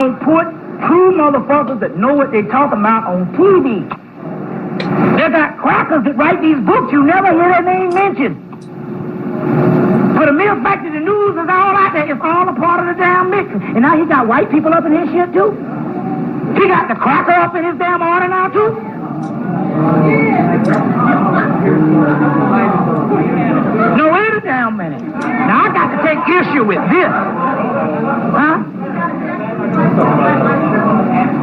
Put true motherfuckers that know what they talking about on TV. They got crackers that write these books. You never hear their name mentioned. But the mere fact that the news is all out there, it's all a part of the damn mix. And now he got white people up in his shit too. He got the cracker up in his damn order now too. No, wait a damn minute. Now I got to take issue with this. Huh?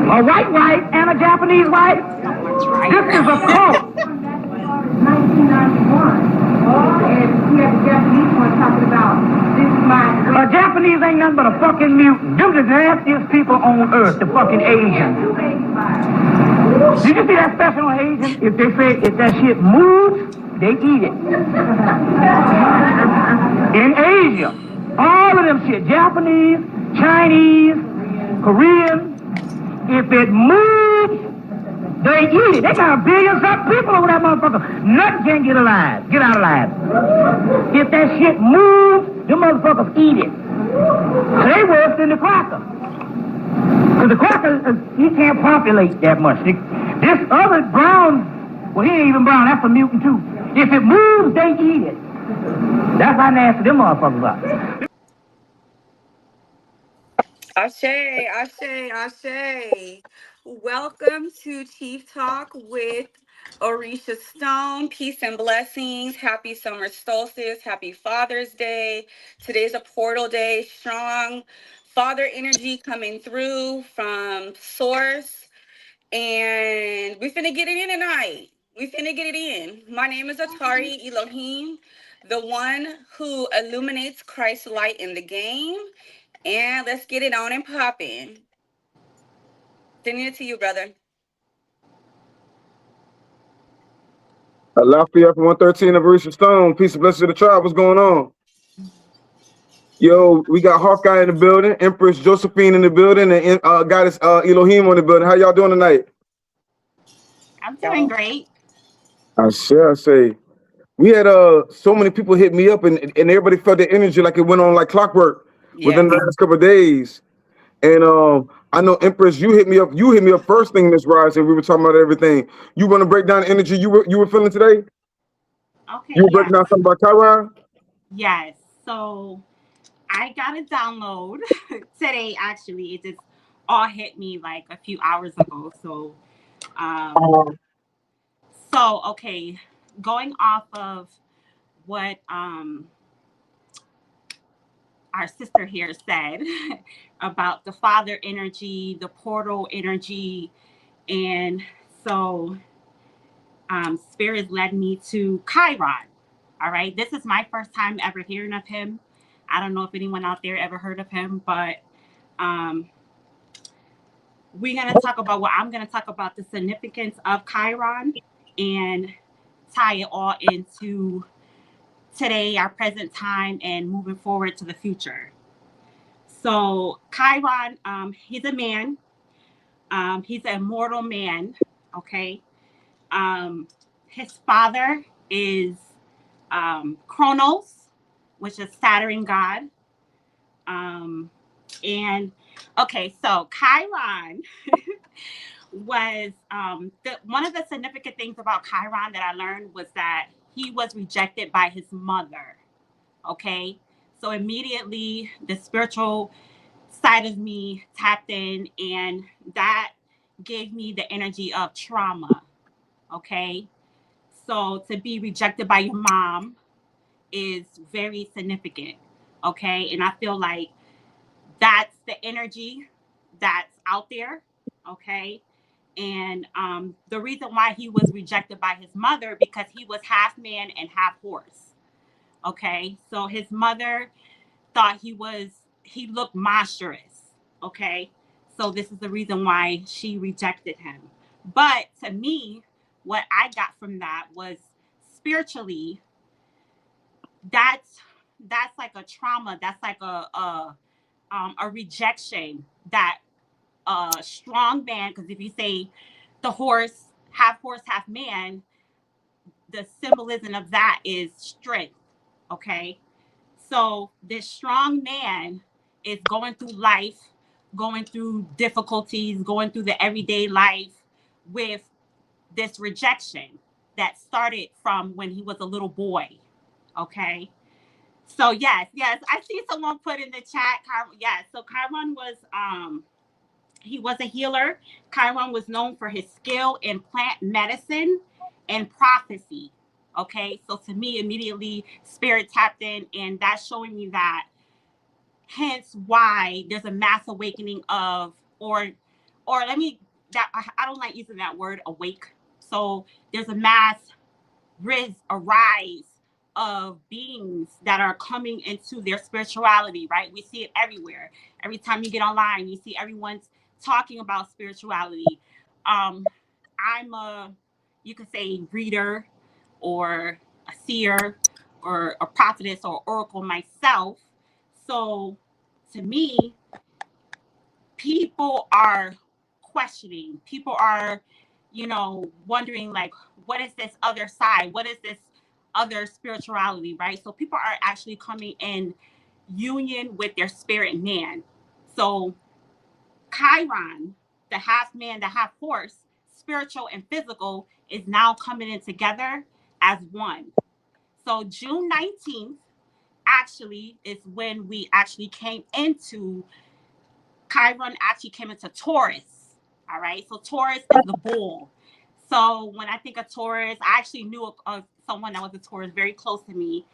A white wife and a Japanese wife? This is a cult. 1991. And we had the Japanese one talking about this is my. A Japanese ain't nothing but a fucking mutant. Them the nastiest people on earth, the fucking Asians. Did you see that special on Asians? If they say if that shit moves, they eat it. In Asia, all of them shit, Japanese, Chinese, Korean, if it moves, they eat it. They got billions of people over that motherfucker. Nothing can get out alive. If that shit moves, them motherfuckers eat it. They worse than the cracker. Because the cracker, he can't populate that much. This other brown, well, he ain't even brown, that's a mutant too. If it moves, they eat it. That's how nasty them motherfuckers are. Ashe, Ashe, Ashe. Welcome to Chief Talk with Orisha Stone. Peace and blessings. Happy summer solstice. Happy Father's Day. Today's a portal day. Strong father energy coming through from Source. And we finna get it in tonight. We finna get it in. My name is Atari Elohim, the one who illuminates Christ's light in the game. And let's get it on and popping. Sending it to you, brother. Lafayette from 113 of Orisha Stone. Peace and blessings to the tribe. What's going on? Yo, we got Hawkeye in the building, Empress Josephine in the building, and Goddess Elohim on the building. How y'all doing tonight? I'm doing great. I say. We had so many people hit me up, and everybody felt the energy like it went on like clockwork within the last couple of days. And I know Empress, you hit me up first thing, Miss Rise, and we were talking about everything. You want to break down the energy you were feeling today? Okay. You were breaking down something about Chiron? Yes. So I got a download today. Actually, it just all hit me like a few hours ago. So, okay, going off of what our sister here said about the father energy, the portal energy, and so Spirit led me to Chiron. All right, this is my first time ever hearing of him. I don't know if anyone out there ever heard of him, but we're going to talk about I'm going to talk about the significance of Chiron and tie it all into today, our present time, and moving forward to the future. So Chiron, he's a man. He's an immortal man. Okay. His father is Kronos, which is Saturn god. And okay, so Chiron was one of the significant things about Chiron that I learned was that he was rejected by his mother. Okay, so immediately the spiritual side of me tapped in, and that gave me the energy of trauma. Okay, so to be rejected by your mom is very significant. Okay, and I feel like that's the energy that's out there. Okay, and the reason why he was rejected by his mother, because he was half man and half horse. Okay, so his mother thought he looked monstrous. Okay, so this is the reason why she rejected him. But to me, what I got from that was spiritually, that's like a trauma. That's like a rejection that a strong man, because if you say the horse, half man, the symbolism of that is strength. Okay, so this strong man is going through life going through difficulties, going through the everyday life with this rejection that started from when he was a little boy. Okay. So yes, I see someone put in the chat. Yes, so Chiron was he was a healer. Chiron was known for his skill in plant medicine and prophecy. Okay, so to me, immediately spirit tapped in, and that's showing me that. Hence, why there's a mass awakening of, or let me that I don't like using that word awake. So there's a mass arise of beings that are coming into their spirituality, right? We see it everywhere. Every time you get online, you see everyone's talking about spirituality. I'm a, you could say, reader or a seer or a prophetess or oracle myself. So to me, people are questioning, people are, wondering, like, what is this other side? What is this other spirituality, right? So people are actually coming in union with their spirit man. So Chiron, the half man, the half horse, spiritual and physical, is now coming in together as one. So June 19th actually is when we actually came into Chiron actually came into Taurus. All right. So Taurus is the bull. So when I think of Taurus, I actually knew of someone that was a Taurus very close to me.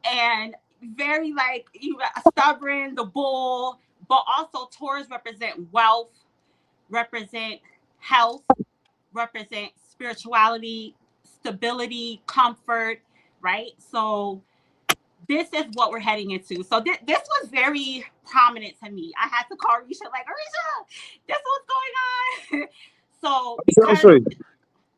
And very, like, stubborn, the bull, but also Taurus represent wealth, represent health, represent spirituality, stability, comfort, right? So this is what we're heading into. So this was very prominent to me. I had to call Risha, like, Risha, this is what's going on. So because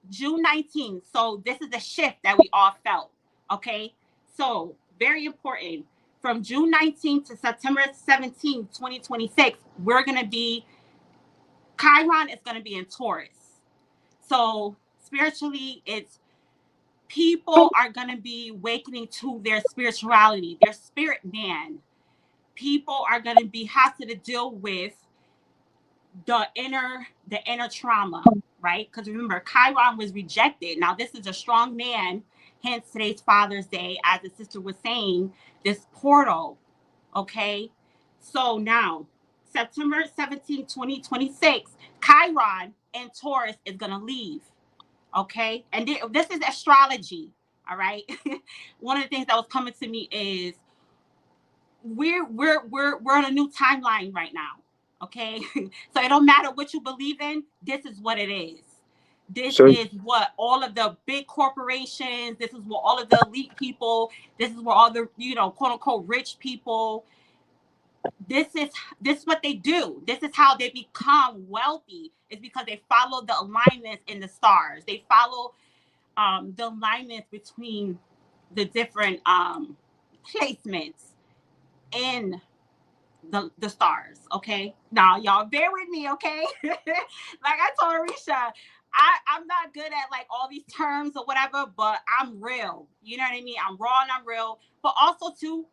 June 19th, so this is the shift that we all felt. Okay. So very important. From June 19th to September 17th, 2026, we're going to be, Chiron is going to be in Taurus. So spiritually, it's, people are going to be awakening to their spirituality, their spirit man. People are going to be have to deal with the inner trauma, right? Because remember, Chiron was rejected. Now this is a strong man, hence today's Father's Day, as the sister was saying, this portal. Okay, so now September 17, 2026, Chiron and Taurus is going to leave. Okay, and this is astrology. All right. One of the things that was coming to me is we're on a new timeline right now. Okay. So it don't matter what you believe in, this is what it is. This is what all of the big corporations, this is what all of the elite people, this is where all the, quote unquote rich people, this is what they do. This is how they become wealthy. It's because they follow the alignments in the stars. They follow the alignments between the different placements in the stars. Okay, now y'all bear with me. Okay, like I told Arisha, I'm not good at like all these terms or whatever, but I'm real. You know what I mean? I'm raw and I'm real. But also too,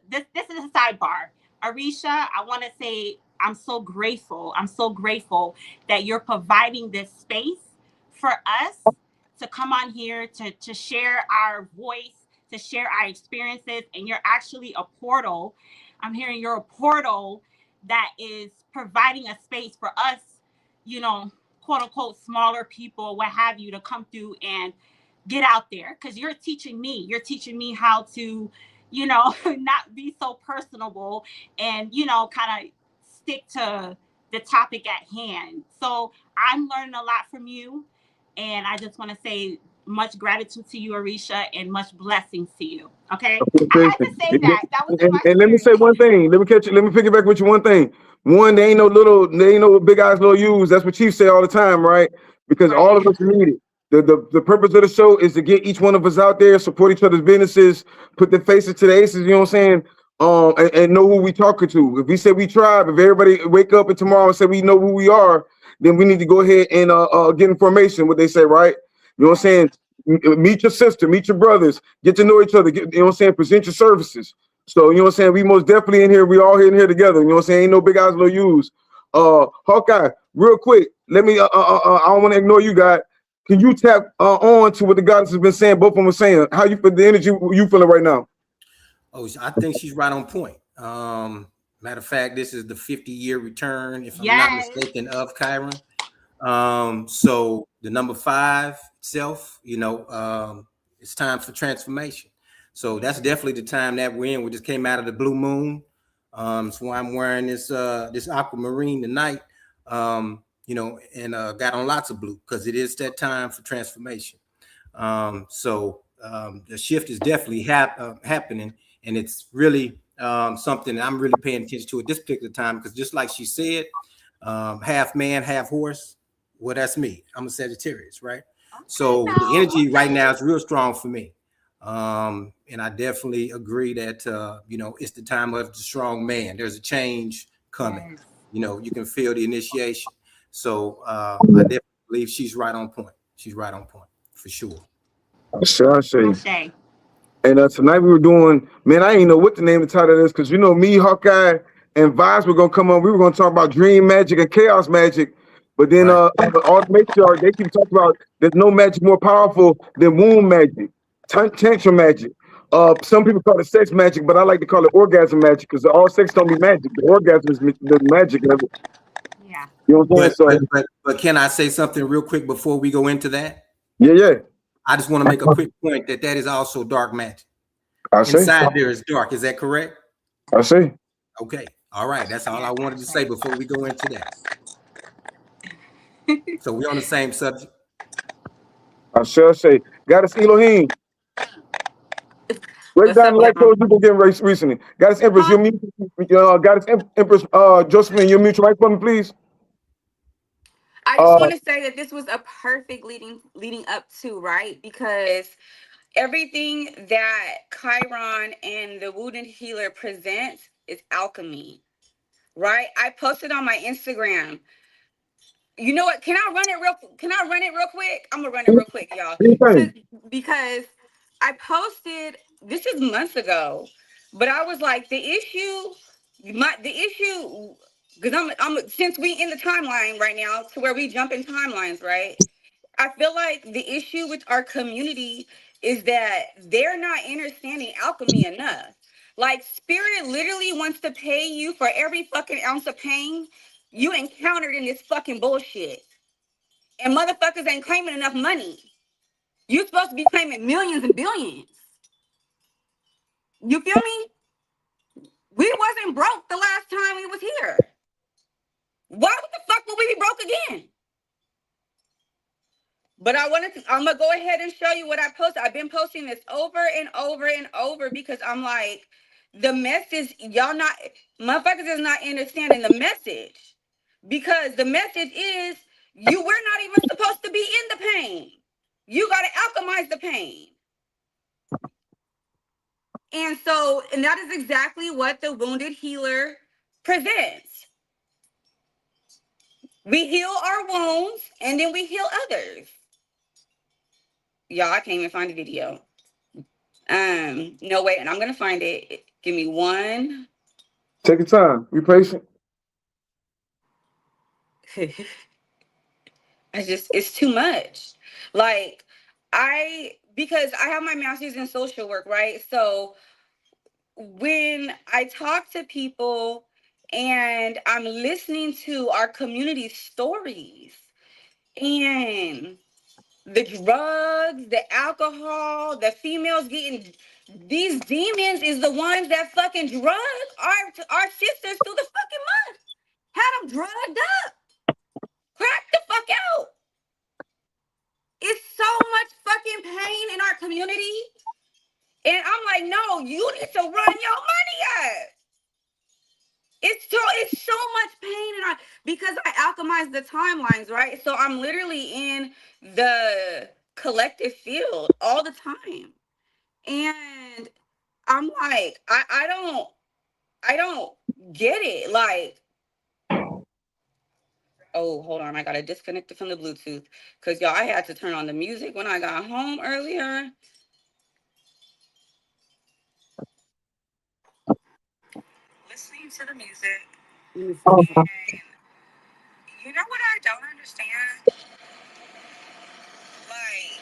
this is a sidebar. Arisha, I want to say I'm so grateful. I'm so grateful that you're providing this space for us to come on here to share our voice, to share our experiences, and you're actually a portal. I'm hearing you're a portal that is providing a space for us, quote unquote, smaller people, what have you, to come through and get out there. Because you're teaching me how to, not be so personable and, kind of stick to the topic at hand. So I'm learning a lot from you. And I just want to say much gratitude to you, Arisha, and much blessings to you. Okay. I had to say that. That was in my and let me say one thing. Let me piggyback with you one thing. One, they ain't no big eyes, little U's. That's what Chief say all the time, right? Because all of us are needed. The purpose of the show is to get each one of us out there, support each other's businesses, put their faces to the aces, you know what I'm saying? And know who we talking to. If we say we tribe, if everybody wake up and tomorrow and say we know who we are, then we need to go ahead and get information, what they say, right? You know what I'm saying? Meet your sister, meet your brothers, get to know each other, you know what I'm saying? Present your services. So, you know what I'm saying? We most definitely in here. We all in here together. You know what I'm saying? Ain't no big eyes, no use. Hawkeye, real quick. Let me. I don't want to ignore you, guys. Can you tap on to what the goddess has been saying? Both of them were saying how you feel, the energy you feeling right now. Oh, I think she's right on point. Matter of fact, this is the 50-year return, if I'm not mistaken, of Chiron. So the number 5 itself, it's time for transformation. So that's definitely the time that we're in. We just came out of the blue moon. That's why I'm wearing this aquamarine tonight. And got on lots of blue because it is that time for transformation. The shift is definitely happening, and it's really something I'm really paying attention to at this particular time because just like she said, half man, half horse. Well, that's me. I'm a Sagittarius, right? Okay, so the energy right now is real strong for me. And I definitely agree that, it's the time of the strong man. There's a change coming. Yes. You can feel the initiation. So I definitely believe she's right on point. She's right on point for sure. I say. And tonight we were doing, man, I didn't know what the name of the title is because, me, Hawkeye, and Vibes were going to come on. We were going to talk about dream magic and chaos magic. But then all the matriarchs, they keep talking about there's no magic more powerful than womb magic, tantrum magic. Some people call it sex magic, but I like to call it orgasm magic because all sex don't be magic. The orgasm is the magic of it. Yeah. You know what I'm saying? But can I say something real quick before we go into that? Yeah. I just want to make a quick point that is also dark magic. Inside there is dark. Is that correct? I see. Okay. All right. That's all I wanted to say before we go into that. So we're on the same subject. I shall say. Goddess Elohim. Break down the electrodes people getting raised recently. Goddess Empress, your mute. Goddess Empress Josephine, your mute right for me, please. I just want to say that this was a perfect leading up to, right? Because everything that Chiron and the Wounded Healer presents is alchemy, right? I posted on my Instagram. You know what? Can I run it real quick? I'm gonna run it real quick, y'all. Because I posted this is months ago, but I was like, the issue, because I'm since we in the timeline right now to where we jump in timelines, right? I feel like the issue with our community is that they're not understanding alchemy enough. Like, spirit literally wants to pay you for every fucking ounce of pain you encountered in this fucking bullshit. And motherfuckers ain't claiming enough money. You're supposed to be claiming millions and billions. You feel me? We wasn't broke the last time we was here. Why the fuck would we be broke again? But I'm gonna go ahead and show you what I posted. I've been posting this over and over and over because I'm like, the message, motherfuckers is not understanding the message. Because the message is, we're not even supposed to be in the pain. You gotta alchemize the pain. And that is exactly what the Wounded Healer presents. We heal our wounds and then we heal others. Y'all, I can't even find the video. No, wait, and I'm gonna find it. Give me one. Take your time. Be patient. It's too much. Like, because I have my master's in social work, right? So when I talk to people and I'm listening to our community stories and the drugs, the alcohol, the females getting these demons is the ones that fucking drug our sisters through the fucking month. Had them drugged up. Cracked the fuck out. It's so much fucking pain in our community. And I'm like, no, you need to run your money up. It's so much pain in our, because I alchemize the timelines, right? So I'm literally in the collective field all the time. And I'm like, I don't get it. Like, oh, hold on, I gotta disconnect it from the Bluetooth. Cause y'all, I had to turn on the music when I got home earlier. listening to the music, Oh, and you know what I don't understand? Like,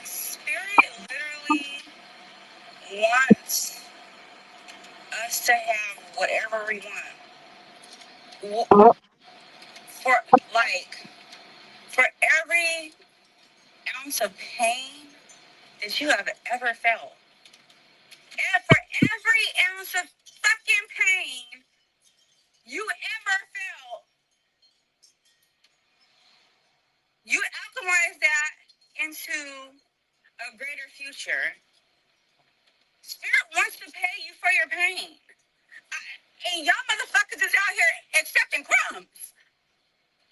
Spirit literally wants us to have whatever we want. For like, for every ounce of pain that you have ever felt, and for every ounce of fucking pain you ever felt, you alchemize that into a greater future. Spirit wants to pay you for your pain. And y'all motherfuckers is out here accepting crumbs.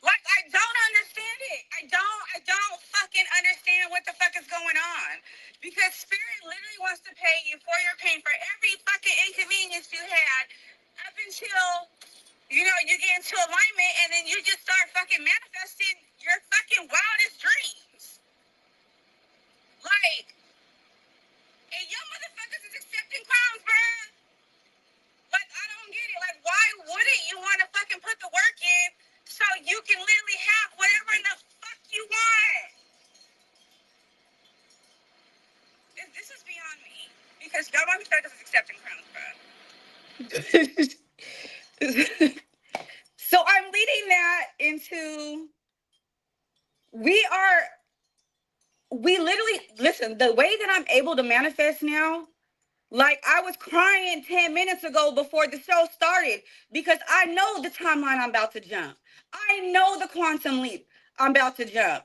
Like, I don't understand it. I don't fucking understand what the fuck is going on. Because Spirit literally wants to pay you for your pain, for every fucking inconvenience you had, up until, you know, you get into alignment, and then you just start fucking manifesting your fucking wildest dreams. Like, and y'all motherfuckers is accepting crumbs, bruh. Like, I don't get it. Like, why wouldn't you want to fucking put the work in so you can literally have whatever the fuck you want? This is beyond me. Because y'all motherfuckers is accepting crumbs, bro. So I'm leading that into, we literally, listen, the way that I'm able to manifest now, like, I was crying 10 minutes ago before the show started because I know the timeline I'm about to jump. I know the quantum leap I'm about to jump.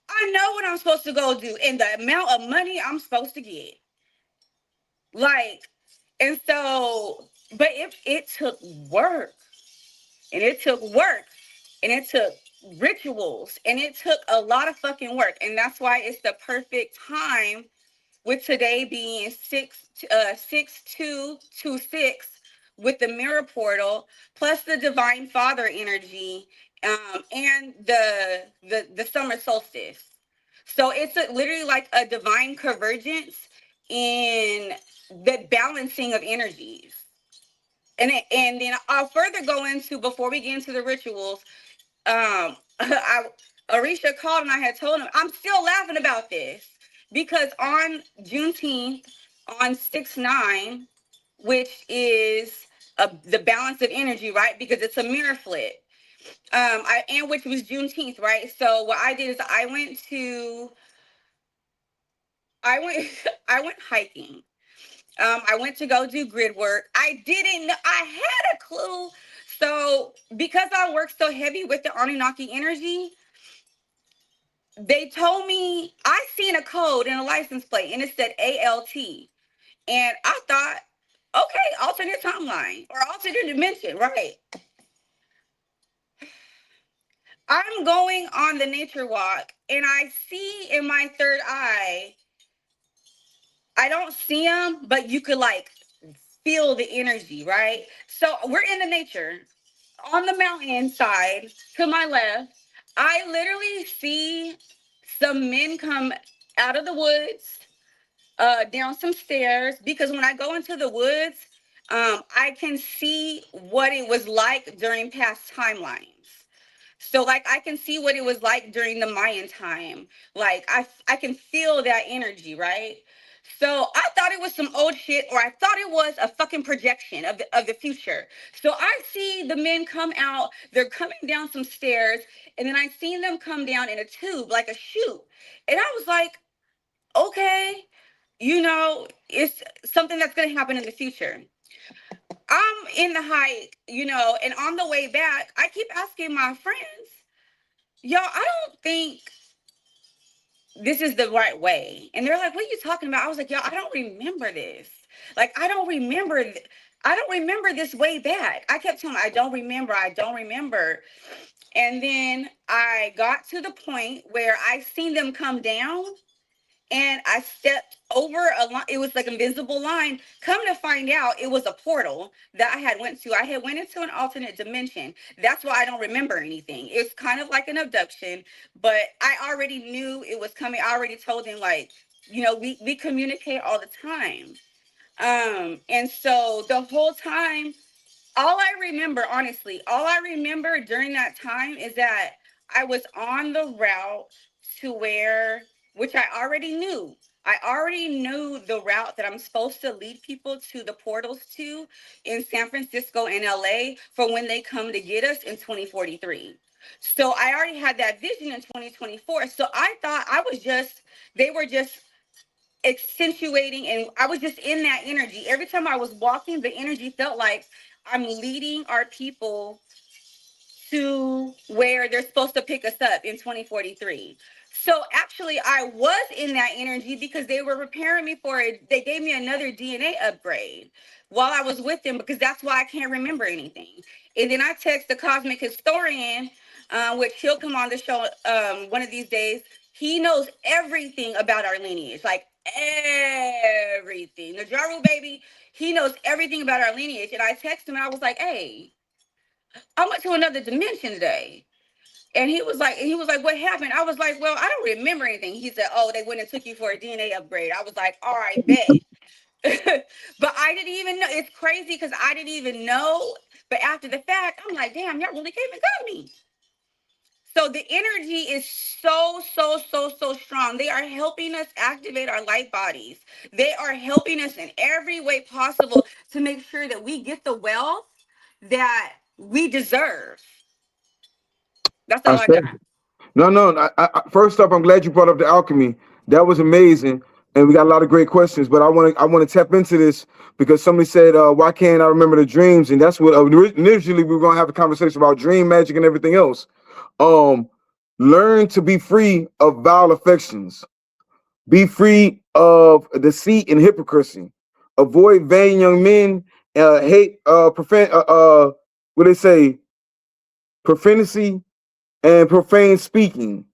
I know what I'm supposed to go do and the amount of money I'm supposed to get. Like, and so, but it took work, and it took work, and it took rituals, and it took a lot of fucking work. And that's why it's the perfect time, with today being 6226 with the mirror portal plus the divine father energy, and the summer solstice. So it's literally like a divine convergence in the balancing of energies. And then I'll further go into, before we get into the rituals, Arisha called and I had told him I'm still laughing about this because on Juneteenth, on 6/9, which is the balance of energy, right? Because it's a mirror flip. And which was Juneteenth, right? So what I did is I went I went hiking. I went to go do grid work. I had a clue. So because I work so heavy with the Anunnaki energy, they told me I seen a code in a license plate and it said ALT. And I thought, okay, alternate timeline or alternate dimension, right? I'm going on the nature walk and I see in my third eye, I don't see them, but you could like feel the energy, right? So we're in the nature. On the mountain side to my left, I literally see some men come out of the woods, down some stairs, because when I go into the woods, I can see what it was like during past timelines. So like I can see what it was like during the Mayan time. Like I can feel that energy, right? So I thought it was some old shit, or I thought it was a fucking projection of the future. So I see the men come out, they're coming down some stairs, and then I seen them come down in a tube, like a chute. And I was like, okay, it's something that's gonna happen in the future. I'm in the hike, and on the way back, I keep asking my friends, yo, I don't think this is the right way. And they're like, what are you talking about? I was like, yo, I don't remember this. Like, I don't remember this way back. I kept telling them, I don't remember. And then I got to the point where I seen them come down and I stepped over a line. It was like an invisible line. Come to find out, it was a portal that I had went to. I had went into an alternate dimension. That's why I don't remember anything. It's kind of like an abduction, but I already knew it was coming. I already told him, like, we communicate all the time. And so the whole time, all I remember, honestly, all I remember during that time is that I was on the route to where, which I already knew. I already knew the route that I'm supposed to lead people to the portals to in San Francisco and LA for when they come to get us in 2043. So I already had that vision in 2024. So I thought they were just accentuating, and I was just in that energy. Every time I was walking, the energy felt like I'm leading our people to where they're supposed to pick us up in 2043. So actually I was in that energy because they were preparing me for it. They gave me another DNA upgrade while I was with them, because that's why I can't remember anything. And then I text the cosmic historian, which he'll come on the show one of these days. He knows everything about our lineage, like everything. The Jaru baby, he knows everything about our lineage. And I texted him and I was like, hey, I went to another dimension today. And he was like, what happened? I was like, well, I don't remember anything. He said, oh, they went and took you for a DNA upgrade. I was like, all right, bet. But I didn't even know. It's crazy because I didn't even know. But after the fact, I'm like, damn, y'all really came and got me. So the energy is so, so, so, so strong. They are helping us activate our light bodies. They are helping us in every way possible to make sure that we get the wealth that we deserve. That's I all I said, got. no, no. First up, I'm glad you brought up the alchemy. That was amazing, and we got a lot of great questions. But I want to tap into this because somebody said, "Why can't I remember the dreams?" And that's what initially we were gonna have a conversation about dream magic and everything else. Um, Learn to be free of vile affections. Be free of deceit and hypocrisy. Avoid vain young men. Hate, what they say, profanity and profane speaking.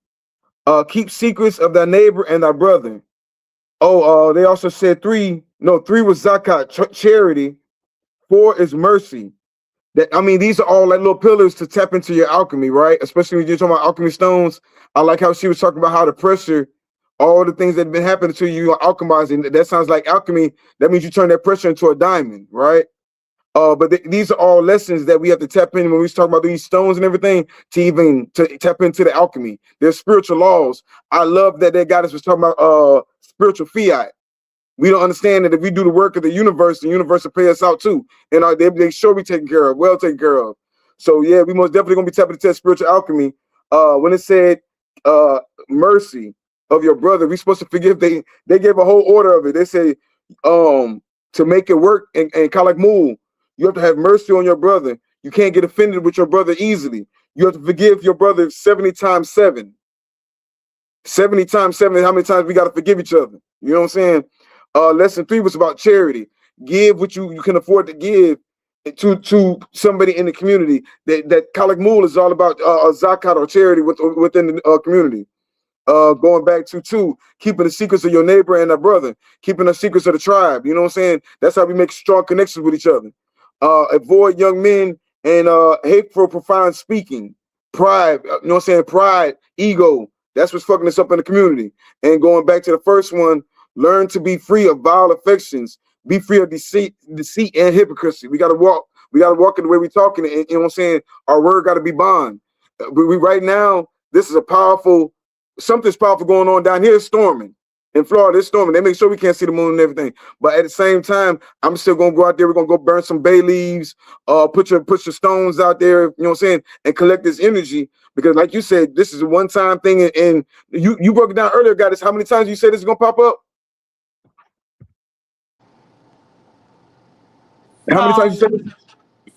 Keep secrets of thy neighbor and thy brother. Oh, they also said three. No, three was zakat, charity. Four is mercy. That, I mean, these are all like little pillars to tap into your alchemy, right? Especially when you're talking about alchemy stones. I like how she was talking about how the pressure, all the things that have been happening to you, are alchemizing. That sounds like alchemy. That means you turn that pressure into a diamond, right? But these are all lessons that we have to tap in when we talk about these stones and everything to even to tap into the alchemy. There's spiritual laws. I love that that goddess was talking about spiritual fiat. We don't understand that if we do the work of the universe will pay us out too. And they sure be taken care of, well taken care of. So yeah, we most definitely gonna be tapping into that spiritual alchemy. When it said mercy of your brother, we supposed to forgive. They gave a whole order of it. They say to make it work and kind of like move, you have to have mercy on your brother. You can't get offended with your brother easily. You have to forgive your brother 70 times 7. 70 times 7, how many times we got to forgive each other? You know what I'm saying? Lesson 3 was about charity. Give what you can afford to give to somebody in the community. That Kalik Mul is all about zakat or charity within the community. Going back to 2, keeping the secrets of your neighbor and a brother, keeping the secrets of the tribe. You know what I'm saying? That's how we make strong connections with each other. Avoid young men and hateful, profound speaking, pride. You know what I'm saying? Pride, ego. That's what's fucking us up in the community. And going back to the first one, learn to be free of vile affections. Be free of deceit and hypocrisy. We gotta walk. We gotta walk in the way we talking. And, you know what I'm saying? Our word gotta be bond. We right now. This is a powerful. Something's powerful going on down here. It's storming in Florida. It's storming. They make sure we can't see the moon and everything. But at the same time, I'm still gonna go out there. We're gonna go burn some bay leaves. Put your stones out there. You know what I'm saying? And collect this energy because, like you said, this is a one-time thing. And you broke it down earlier, guys. How many times you said this is gonna pop up? How many times you said this?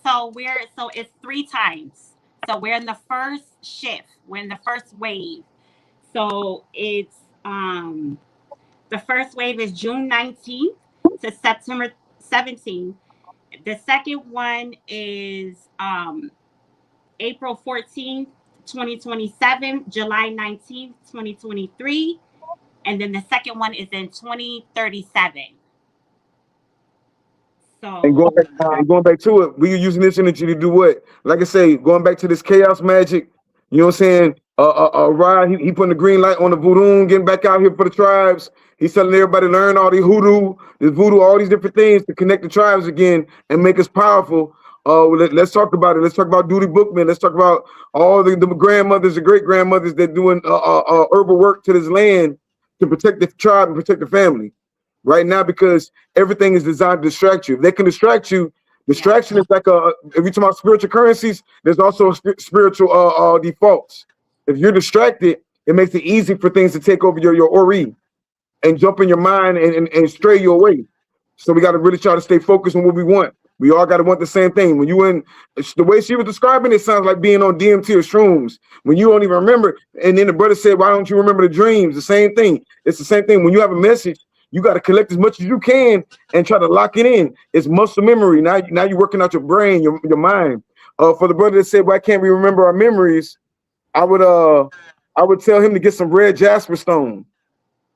So it's 3 times. So we're in the first shift. We're in the first wave. So it's the first wave is June 19th to September 17th. The second one is April 14th, 2027, July 19th, 2023. And then the second one is in 2037. And So going back to it, we are using this energy to do what? Like I say, going back to this chaos magic, you know what I'm saying? Rod, he putting the green light on the voodoo, getting back out here for the tribes. He's telling everybody to learn all these hoodoo, this voodoo, all these different things to connect the tribes again and make us powerful. Let's talk about it. Let's talk about Duty Bookman. Let's talk about all the grandmothers and great grandmothers that doing herbal work to this land to protect the tribe and protect the family. Right now, because everything is designed to distract you. If they can distract you, distraction is like if you're talking about spiritual currencies, there's also spiritual defaults. If you're distracted, it makes it easy for things to take over your ori and jump in your mind and stray you away. So we got to really try to stay focused on what we want. We all got to want the same thing. When you in the way she was describing it, sounds like being on DMT or shrooms. When you don't even remember, and then the brother said, "Why don't you remember the dreams?" The same thing. It's the same thing. When you have a message, you got to collect as much as you can and try to lock it in. It's muscle memory. Now you're working out your brain, your mind. For the brother that said, "Why can't we remember our memories?" I would tell him to get some red jasper stone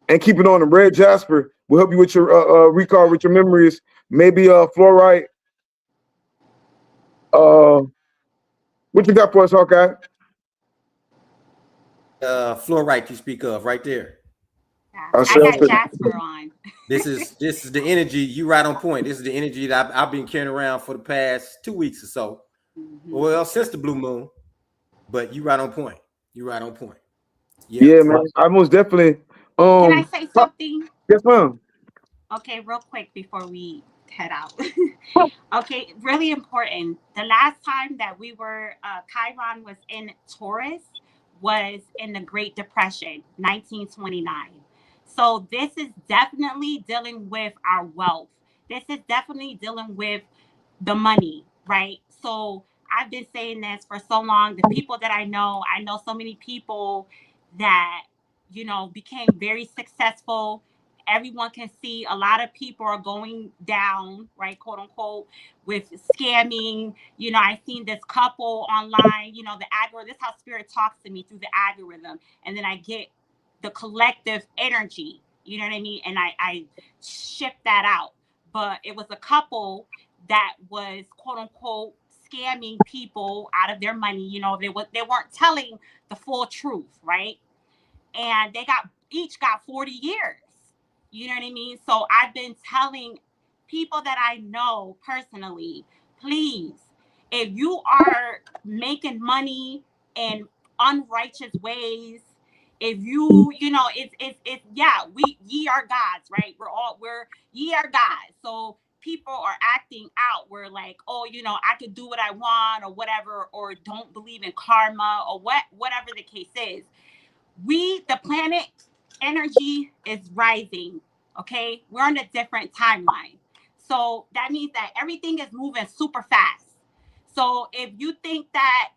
and keep it on him. Red jasper will help you with your recall, with your memories. Maybe fluorite. What you got for us, Hawkeye? Fluorite you speak of right there. I got Jasper on. This is the energy. You right on point. This is the energy that I've been carrying around for the past 2 weeks or so. Mm-hmm. Well, since the blue moon. But you right on point. You right on point. Yeah, man. I most definitely. Can I say something? Yes, ma'am. Okay, real quick before we head out. Okay, really important. The last time that we were, Chiron was in Taurus was in the Great Depression, 1929. So this is definitely dealing with our wealth. This is definitely dealing with the money, right? So I've been saying this for so long. The people that I know so many people that, became very successful. Everyone can see a lot of people are going down, right, quote unquote, with scamming. I've seen this couple online, the algorithm. This is how spirit talks to me, through the algorithm. And then I get the collective energy, you know what I mean? And I shift that out. But it was a couple that was, quote unquote, scamming people out of their money. They weren't telling the full truth, right? And they each got 40 years. You know what I mean? So I've been telling people that I know personally, please, if you are making money in unrighteous ways, if it's yeah, ye are gods, right? Ye are gods. So people are acting out. We're like, oh, I could do what I want or whatever, or don't believe in karma or whatever the case is. The planet energy is rising. Okay, we're on a different timeline. So that means that everything is moving super fast. So if you think that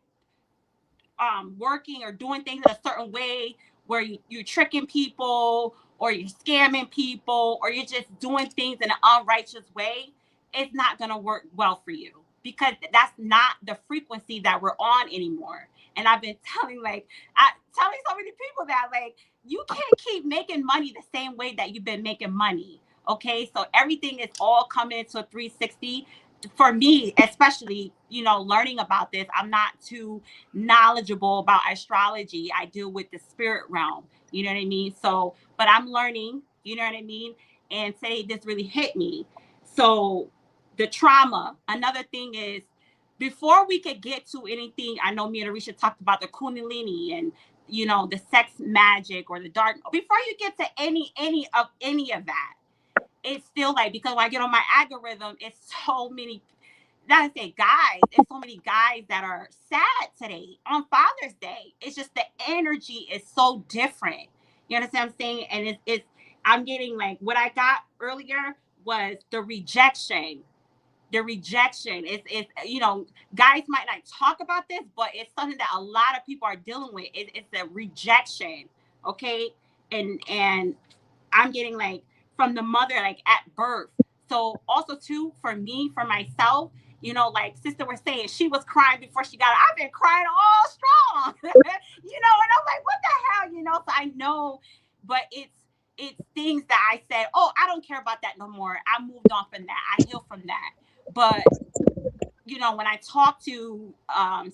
working or doing things in a certain way where you're tricking people or you're scamming people or you're just doing things in an unrighteous way, it's not going to work well for you, because that's not the frequency that we're on anymore. And I've been telling so many people that, like, you can't keep making money the same way that you've been making money. Okay, so everything is all coming into a 360. For me, especially, learning about this, I'm not too knowledgeable about astrology. I deal with the spirit realm, you know what I mean? So, but I'm learning, you know what I mean? And say this really hit me. So the trauma, another thing is, before we could get to anything, I know me and Arisha talked about the Kundalini and, the sex magic or the dark. Before you get to any of that, it's still like, because when I get on my algorithm, it's so many, not to say guys, it's so many guys that are sad today on Father's Day. It's just the energy is so different. You understand what I'm saying? And I'm getting, like, what I got earlier was the rejection. The rejection. It's guys might not talk about this, but it's something that a lot of people are dealing with. It's a rejection. Okay. And I'm getting, like, from the mother, like, at birth. So also too, for me, for myself, like sister was saying, she was crying before she got it. I've been crying all strong, and I'm like, what the hell, so I know, but it's things that I said, oh, I don't care about that no more. I moved on from that. I healed from that. But when I talk to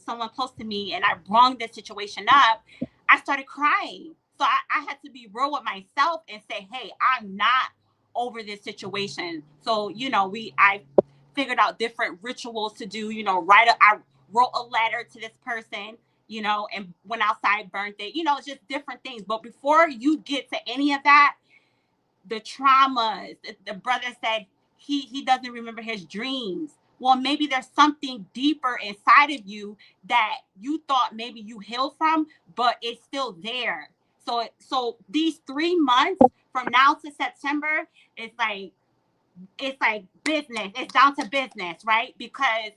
someone close to me and I brought this situation up, I started crying. So I had to be real with myself and say, hey, I'm not over this situation. So, I figured out different rituals to do, I wrote a letter to this person, and went outside, burnt it, it's just different things. But before you get to any of that, the traumas, the brother said he doesn't remember his dreams. Well, maybe there's something deeper inside of you that you thought maybe you healed from, but it's still there. So these 3 months from now to September, it's like business. It's down to business, right? Because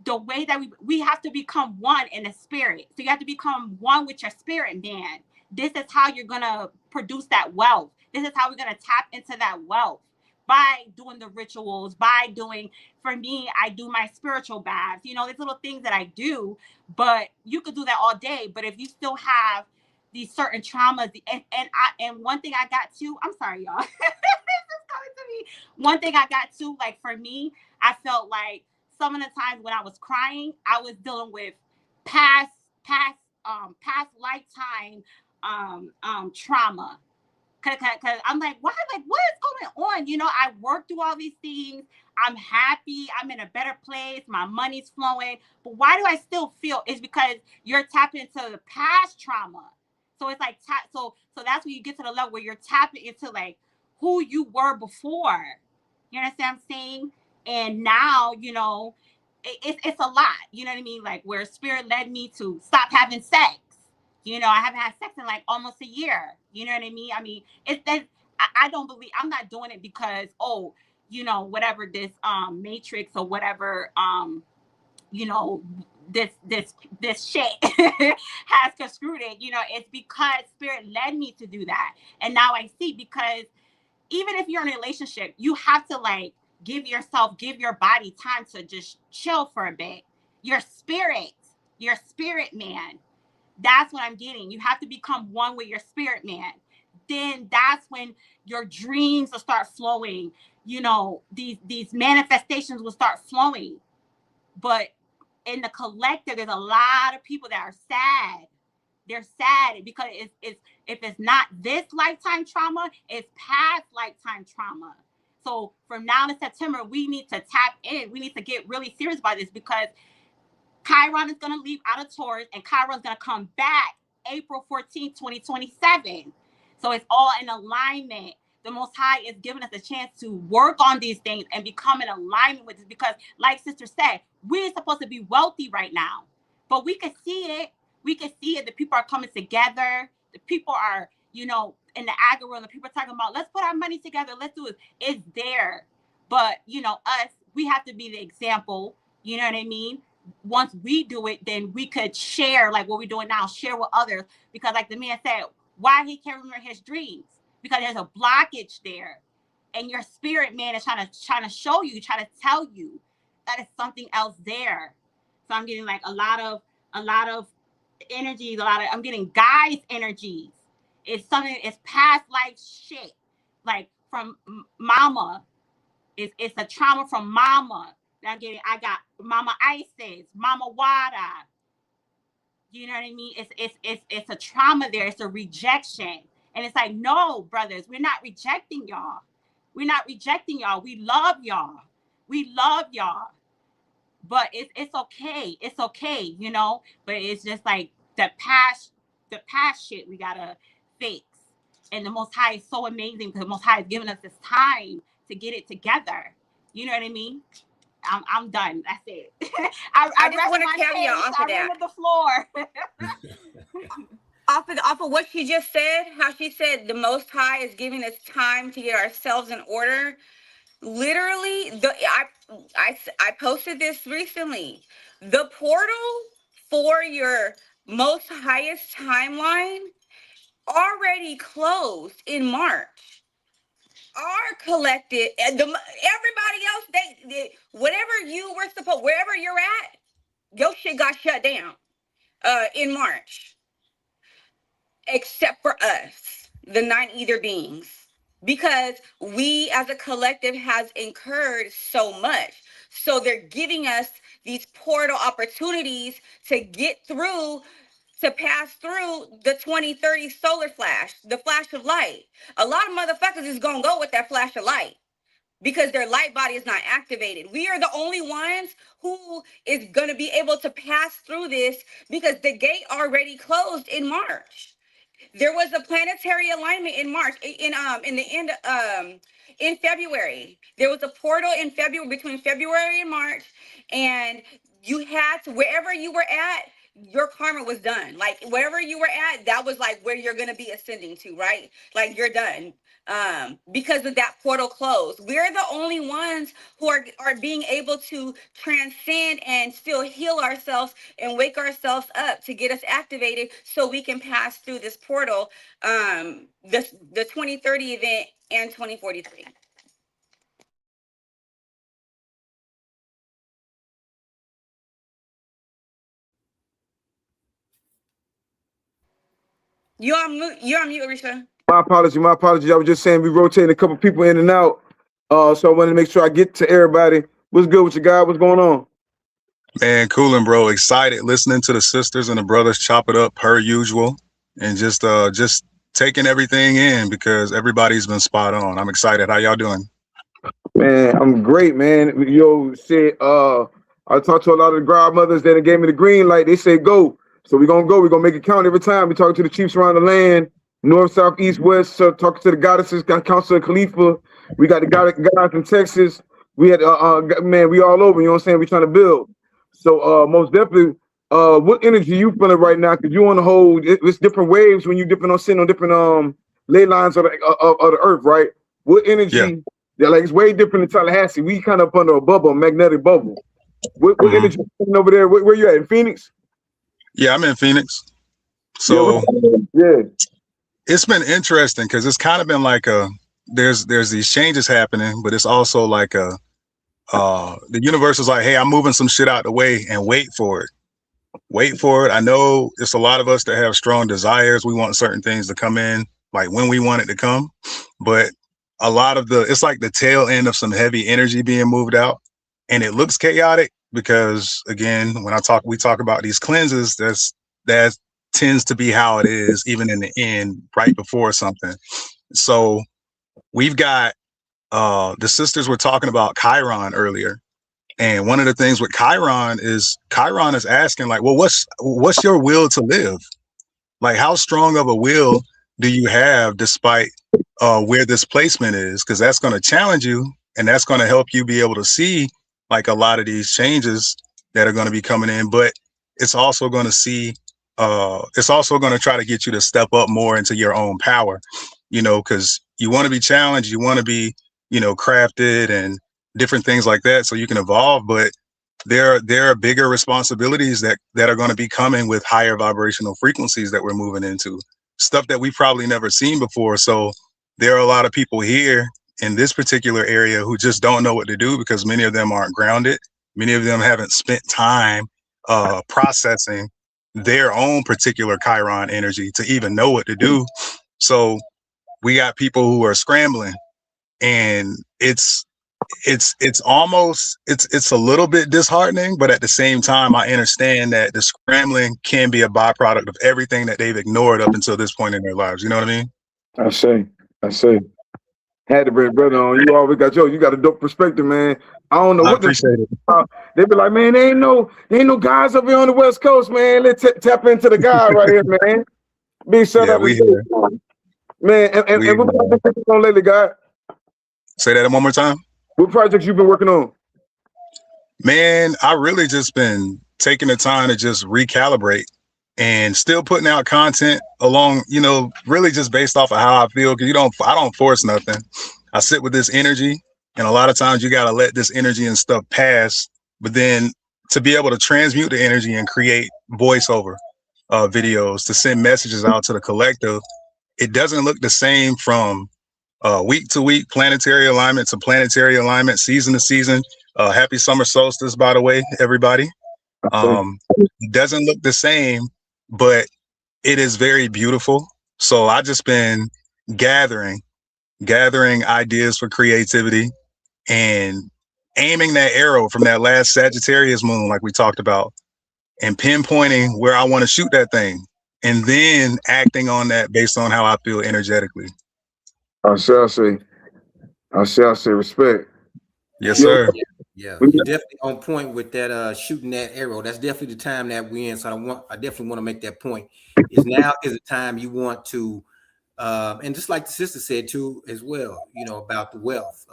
the way that we have to become one in the spirit. So you have to become one with your spirit, man. This is how you're gonna produce that wealth. This is how we're gonna tap into that wealth, by doing the rituals, by doing, for me, I do my spiritual baths, these little things that I do. But you could do that all day. But if you still have these certain traumas, and one thing I got to, I'm sorry, y'all. This is coming to me. One thing I got to, like, for me, I felt like some of the times when I was crying, I was dealing with past past lifetime trauma. Cause I'm like, why? Like, what is going on? I worked through all these things. I'm happy. I'm in a better place. My money's flowing. But why do I still feel? It's because you're tapping into the past trauma. So it's like, so that's when you get to the level where you're tapping into, like, who you were before. You understand what I'm saying? And now, it's a lot. You know what I mean? Like, where spirit led me to stop having sex. I haven't had sex in like almost a year. You know what I mean? I mean, it's that I don't believe, I'm not doing it because, whatever this matrix or whatever, you know, this shit has construed it. It's because spirit led me to do that. And now I see, because even if you're in a relationship, you have to, like, give your body time to just chill for a bit. Your spirit, man. That's what I'm getting. You have to become one with your spirit, man. Then that's when your dreams will start flowing. These manifestations will start flowing. But in the collective, there's a lot of people that are sad. They're sad because if it's not this lifetime trauma, it's past lifetime trauma. So from now to September, we need to tap in. We need to get really serious about this, because Chiron is going to leave out of Taurus, and Chiron is going to come back April 14th, 2027. So it's all in alignment. The Most High is giving us a chance to work on these things and become in alignment with this, because, like Sister said, we're supposed to be wealthy right now. But we can see it. We can see it. The people are coming together. The people are, in the algorithm, the people are talking about, let's put our money together. Let's do it. It's there. But, us, we have to be the example. You know what I mean? Once we do it, then we could share, like what we're doing now, share with others. Because, like the man said, why he can't remember his dreams? Because there's a blockage there. And your spirit, man, is trying to show you, trying to tell you that it's something else there. So I'm getting like a lot of energies, I'm getting guys' energies. It's past life shit. Like from mama. It's a trauma from mama. I got Mama Isis, Mama Wada. You know what I mean? It's a trauma there. It's a rejection. And it's like, no, brothers, we're not rejecting y'all. We're not rejecting y'all. We love y'all. We love y'all. But it's okay. It's okay, But it's just like the past shit we gotta fix. And the Most High is so amazing, because the Most High has given us this time to get it together. You know what I mean? I'm done. That's it. I just want to carry you off of that. The floor. off of what she just said, how she said the Most High is giving us time to get ourselves in order. Literally, I posted this recently. The portal for your most highest timeline already closed in March. Our collective, everybody else, they whatever you were supposed, wherever you're at, your shit got shut down in March, except for us, the nine ether beings, because we as a collective has incurred so much. So they're giving us these portal opportunities to get through to pass through the 2030 solar flash, the flash of light. A lot of motherfuckers is gonna go with that flash of light because their light body is not activated. We are the only ones who is gonna be able to pass through this because the gate already closed in March. There was a planetary alignment in March, in the end, in February. There was a portal in February, between February and March, and you had to, wherever you were at, your karma was done. Like wherever you were at, that was like where you're gonna be ascending to, right? Like you're done. Because of that portal closed. We're the only ones who are being able to transcend and still heal ourselves and wake ourselves up to get us activated so we can pass through this portal, the 2030 event and 2043. You're on mute, Arisha. My apology. My apology. I was just saying we rotating a couple people in and out. So I wanted to make sure I get to everybody. What's good with you, guys? What's going on? Man, coolin', bro. Excited listening to the sisters and the brothers chop it up per usual, and just taking everything in because everybody's been spot on. I'm excited. How y'all doing? Man, I'm great, man. Yo, shit. I talked to a lot of the godmothers that gave me the green light. They say go. So we're gonna go. We're gonna make it count every time. We talk to the chiefs around the land, north, south, east, west. So talking to the goddesses, Council of Khalifa. We got the guys in Texas. We had man, we all over, you know what I'm saying? We trying to build. So most definitely, what energy you feeling right now? Cause you on the whole, it's different waves when you different on sitting on different ley lines of the earth, right? What energy? Yeah, like it's way different in Tallahassee. We kind of up under a bubble, a magnetic bubble. What energy over there? Where you at in Phoenix? Yeah, I'm in Phoenix. So yeah, it's been interesting because it's kind of been like there's these changes happening, but it's also like the universe is like, hey, I'm moving some shit out the way and wait for it. Wait for it. I know it's a lot of us that have strong desires. We want certain things to come in like when we want it to come, but a lot of it's like the tail end of some heavy energy being moved out, and it looks chaotic because again, when we talk about these cleanses, that tends to be how it is, even in the end, right before something. So we've got the sisters were talking about Chiron earlier, and one of the things with Chiron is asking like, well, what's your will to live? Like, how strong of a will do you have despite where this placement is? Because that's going to challenge you, and that's going to help you be able to see like a lot of these changes that are going to be coming in. But it's also going to try to get you to step up more into your own power, you know, because you want to be challenged, you want to be, you know, crafted and different things like that so you can evolve. But there are bigger responsibilities that are going to be coming with higher vibrational frequencies that we're moving into, stuff that we've probably never seen before. So there are a lot of people here in this particular area who just don't know what to do because many of them aren't grounded. Many of them haven't spent time processing their own particular Chiron energy to even know what to do. So we got people who are scrambling, and it's almost a little bit disheartening, but at the same time I understand that the scrambling can be a byproduct of everything that they've ignored up until this point in their lives. You know what I mean? I say had to bring brother on. You always got you got a dope perspective, man. I don't know what appreciate it. They be like, man, there ain't no guys over here on the West Coast, man. Let's tap into the guy right here, man. Big shout out to you, man. And what projects you on lately, guy? Say that one more time. What projects you been working on? Man, I really just been taking the time to just recalibrate and still putting out content along, you know, really just based off of how I feel. Cause I don't force nothing. I sit with this energy, and a lot of times you got to let this energy and stuff pass, but then to be able to transmute the energy and create voiceover videos to send messages out to the collective, it doesn't look the same from week to week, planetary alignment to planetary alignment, season to season. Happy summer solstice, by the way, everybody. It doesn't look the same, but it is very beautiful. So I just been gathering ideas for creativity and aiming that arrow from that last Sagittarius moon, like we talked about, and pinpointing where I want to shoot that thing, and then acting on that based on how I feel energetically. I shall say, respect. Yes, Yo, sir. Yeah, we you're definitely on point with that shooting that arrow. That's definitely the time that we're in. So I definitely want to make that point. Is now is the time you want to and just like the sister said too as well, you know, about the wealth.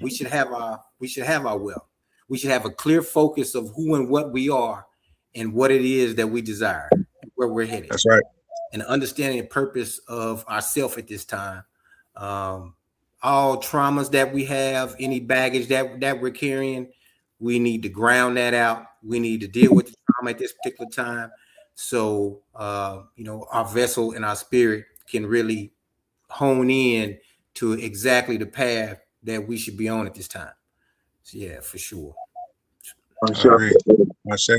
We should have our wealth. We should have a clear focus of who and what we are and what it is that we desire, where we're headed, That's right. and understanding the purpose of ourself at this time. Um, all traumas that we have, any baggage that we're carrying, we need to ground that out. We need to deal with the trauma at this particular time, so you know, our vessel and our spirit can really hone in to exactly the path that we should be on at this time. So yeah, for sure. I I shall agree. say. I say.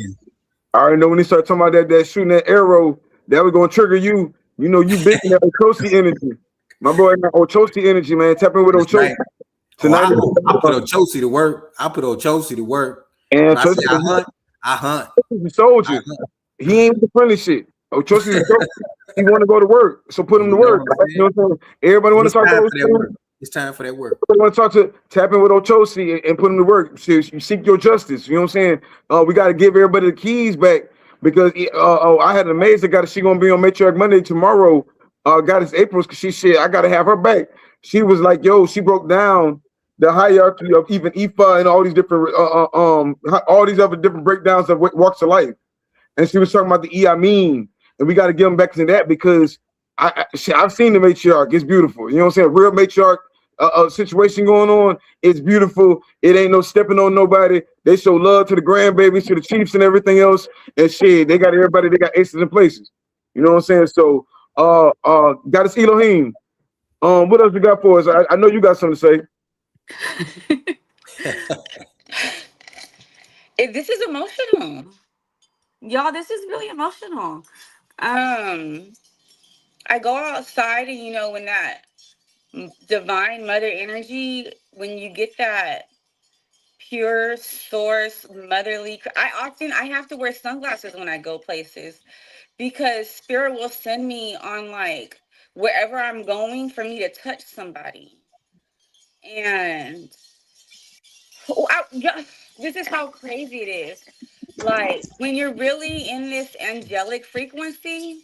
I already know when he started talking about that shooting that arrow, that was gonna trigger you. You know, you big in that Ochosi energy. My boy, that Ochosi energy, man. Tap in with That's Ochosi right. Oh, tonight. I put Ochosi to work. I put Ochosi to work. When And I say Ochosi I hunt. is a I soldier. hunt. He ain't with the friendly shit. Ochosi is a soldier. He want to go to work, so put him to You know work. what I'm You saying? know what I'm saying? Everybody want to It's talk to time for that Ochosi. work. It's time for that work. I want to talk to tap in with Ochosi and put him to work. So you seek your justice. You know what I'm saying? We got to give everybody the keys back because I had an amazing guy. She gonna be on Matriarch Monday tomorrow. Got his April's because she said I got to have her back. She was like, yo, she broke down the hierarchy of even Ifa and all these different all these other different breakdowns of walks of life. And she was talking about the I mean, and we got to get them back to that because I've seen the matriarch. It's beautiful. You know what I'm saying? Real matriarch situation going on. It's beautiful. It ain't no stepping on nobody. They show love to the grandbabies, to the chiefs, and everything else. And shit, they got everybody. They got aces in places. You know what I'm saying? So, got us Elohim. What else you got for us? I know you got something to say. This is emotional. Y'all, this is really emotional. Um, I go outside and you know when that divine mother energy, when you get that pure source motherly, I have to wear sunglasses when I go places because spirit will send me on like wherever I'm going for me to touch somebody. And yeah, this is how crazy it is. Like when you're really in this angelic frequency,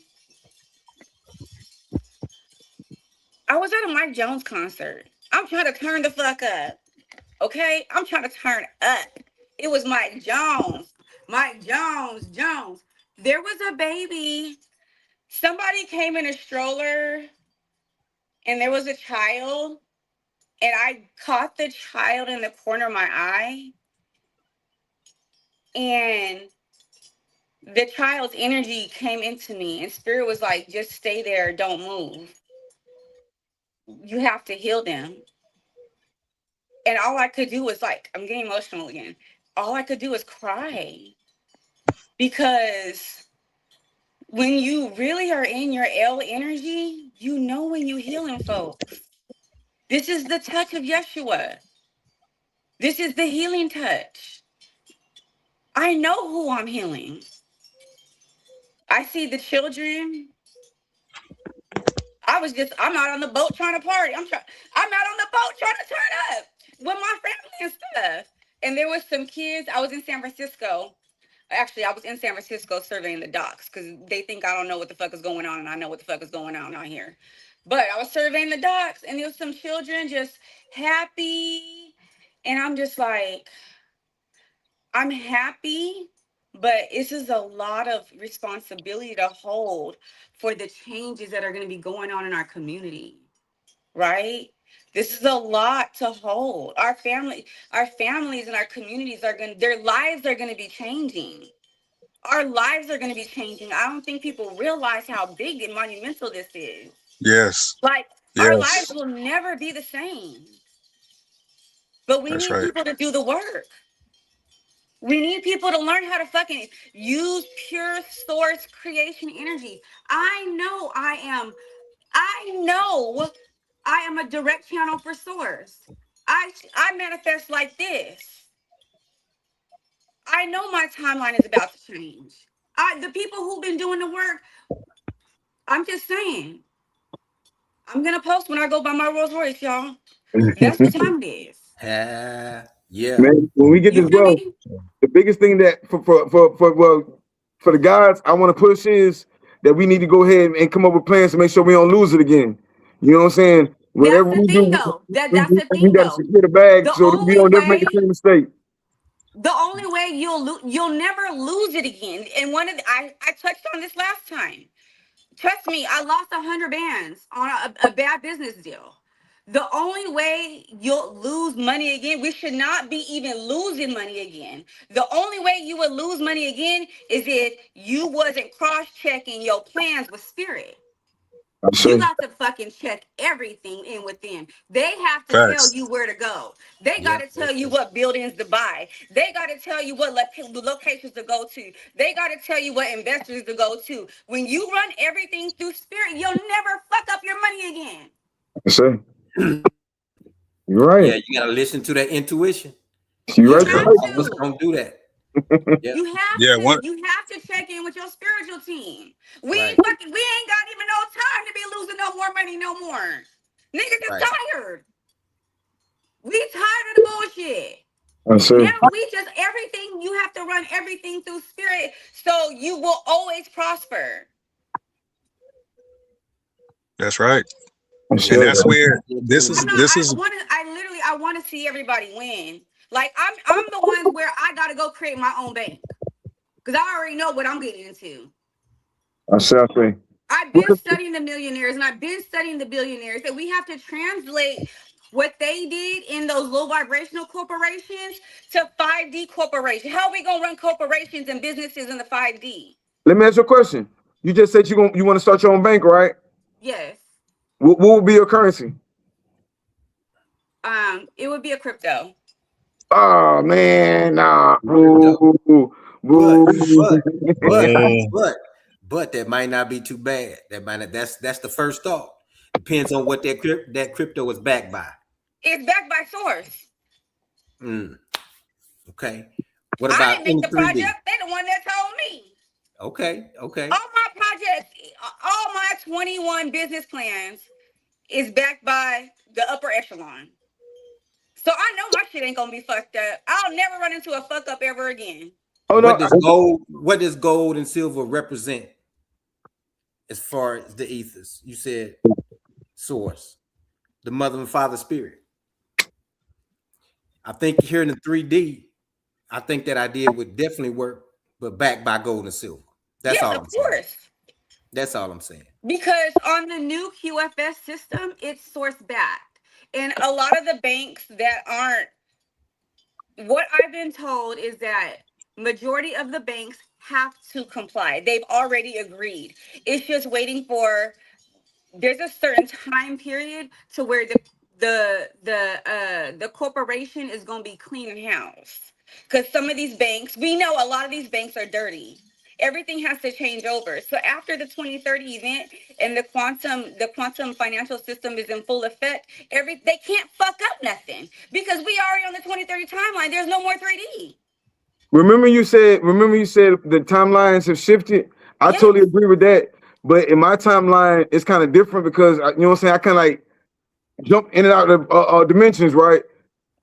I was at a Mike Jones concert. I'm trying to turn the fuck up. Okay? I'm trying to turn up. It was Mike Jones. Mike Jones, Jones. There was a baby. Somebody came in a stroller and there was a child. And I caught the child in the corner of my eye. And the child's energy came into me. And spirit was like, just stay there. Don't move. You have to heal them. And all I could do was like, I'm getting emotional again. All I could do was cry because when you really are in your L energy, you know when you healing folks. This is the touch of Yeshua. This is the healing touch. I know who I'm healing. I see the children. I'm out on the boat trying to party. I'm out on the boat trying to turn up with my family and stuff. And there was some kids. I was in San Francisco. Actually, I was in San Francisco surveying the docks because they think I don't know what the fuck is going on, and I know what the fuck is going on out here. But I was surveying the docks, and there was some children just happy, and I'm just like, I'm happy, but this is a lot of responsibility to hold for the changes that are going to be going on in our community, right? This is a lot to hold. Our families and our communities their lives are going to be changing. Our lives are going to be changing. I don't think people realize how big and monumental this is. Yes. Like, our lives Yes. will never be the same. But we That's need right. people to do the work. We need people to learn how to fucking use pure source creation energy. I know I am a direct channel for source. I manifest like this. I know my timeline is about to change. the people who've been doing the work, I'm just saying, I'm gonna post when I go buy my Rolls Royce, y'all. That's what time it is. Yeah. Man, when we get You this feel wealth, me? the biggest thing that for the guys I want to push is that we need to go ahead and come up with plans to make sure we don't lose it again. You know what I'm saying? That's Whatever the we thing, do, though. That's the we thing, got to though. secure the bag The so that we only don't never make the way same mistake. you'll never lose it again. And I touched on this last time. Trust me, I lost 100 bands on a bad business deal. The only way you'll lose money again, we should not be even losing money again. The only way you would lose money again is if you wasn't cross-checking your plans with spirit. You got to fucking check everything in with them. They have to tell Facts. you where to go. They got Yeah. to tell you what buildings to buy. They got to tell you what locations to go to. They got to tell you what investors to go to. When you run everything through spirit, you'll never fuck up your money again. So you're right. Yeah, you gotta listen to that intuition. You're You right. Yeah, have most of us to. don't do that. Yeah, You have Yeah, to. one You have to check in with your spiritual team. We right, ain't got even no time to be losing no more money no more. Niggas is right. tired. We tired of the bullshit. I say, Now we just everything you have to run everything through spirit so you will always prosper. that's right. I Yeah, And say, that's where I want to see everybody win. Like I'm the ones where I gotta go create my own bank. Because I already know what I'm getting into. I say. I've been studying the millionaires and I've been studying the billionaires, that we have to translate what they did in those low vibrational corporations to 5D corporations. How are we gonna run corporations and businesses in the 5D? Let me ask you a question. You just said you want to start your own bank, right? Yes. What would be your currency? It would be a crypto. Oh man, nah. crypto. Boo, But boo. but mm, but that might not be too bad. That might not, that's the first thought. Depends on what that crypto is backed by. It's backed by Source. Mm, okay. What I about didn't make in the 3D? project. They the one that told me. Okay. All my projects, all my 21 business plans is backed by the upper echelon. So I know my shit ain't gonna be fucked up. I'll never run into a fuck up ever again. Oh no. What does gold and silver represent as far as the ethers? You said source, the mother and father spirit. I think here in the 3D, I think that idea would definitely work, but backed by gold and silver. That's Yes, all of I'm saying. course. That's all I'm saying. Because on the new QFS system, it's source backed. And a lot of the banks that aren't, what I've been told is that majority of the banks have to comply. They've already agreed. It's just waiting for, there's a certain time period to where the corporation is going to be clean in house, because some of these banks, we know a lot of these banks are dirty. Everything has to change over. So after the 2030 event and the quantum financial system is in full effect, they can't fuck up nothing, because we already on the 2030 timeline. There's no more 3D. Remember you said the timelines have shifted. I Yes. totally agree with that. But in my timeline, it's kind of different because you know what I'm saying. I kind of like jump in and out of dimensions, right?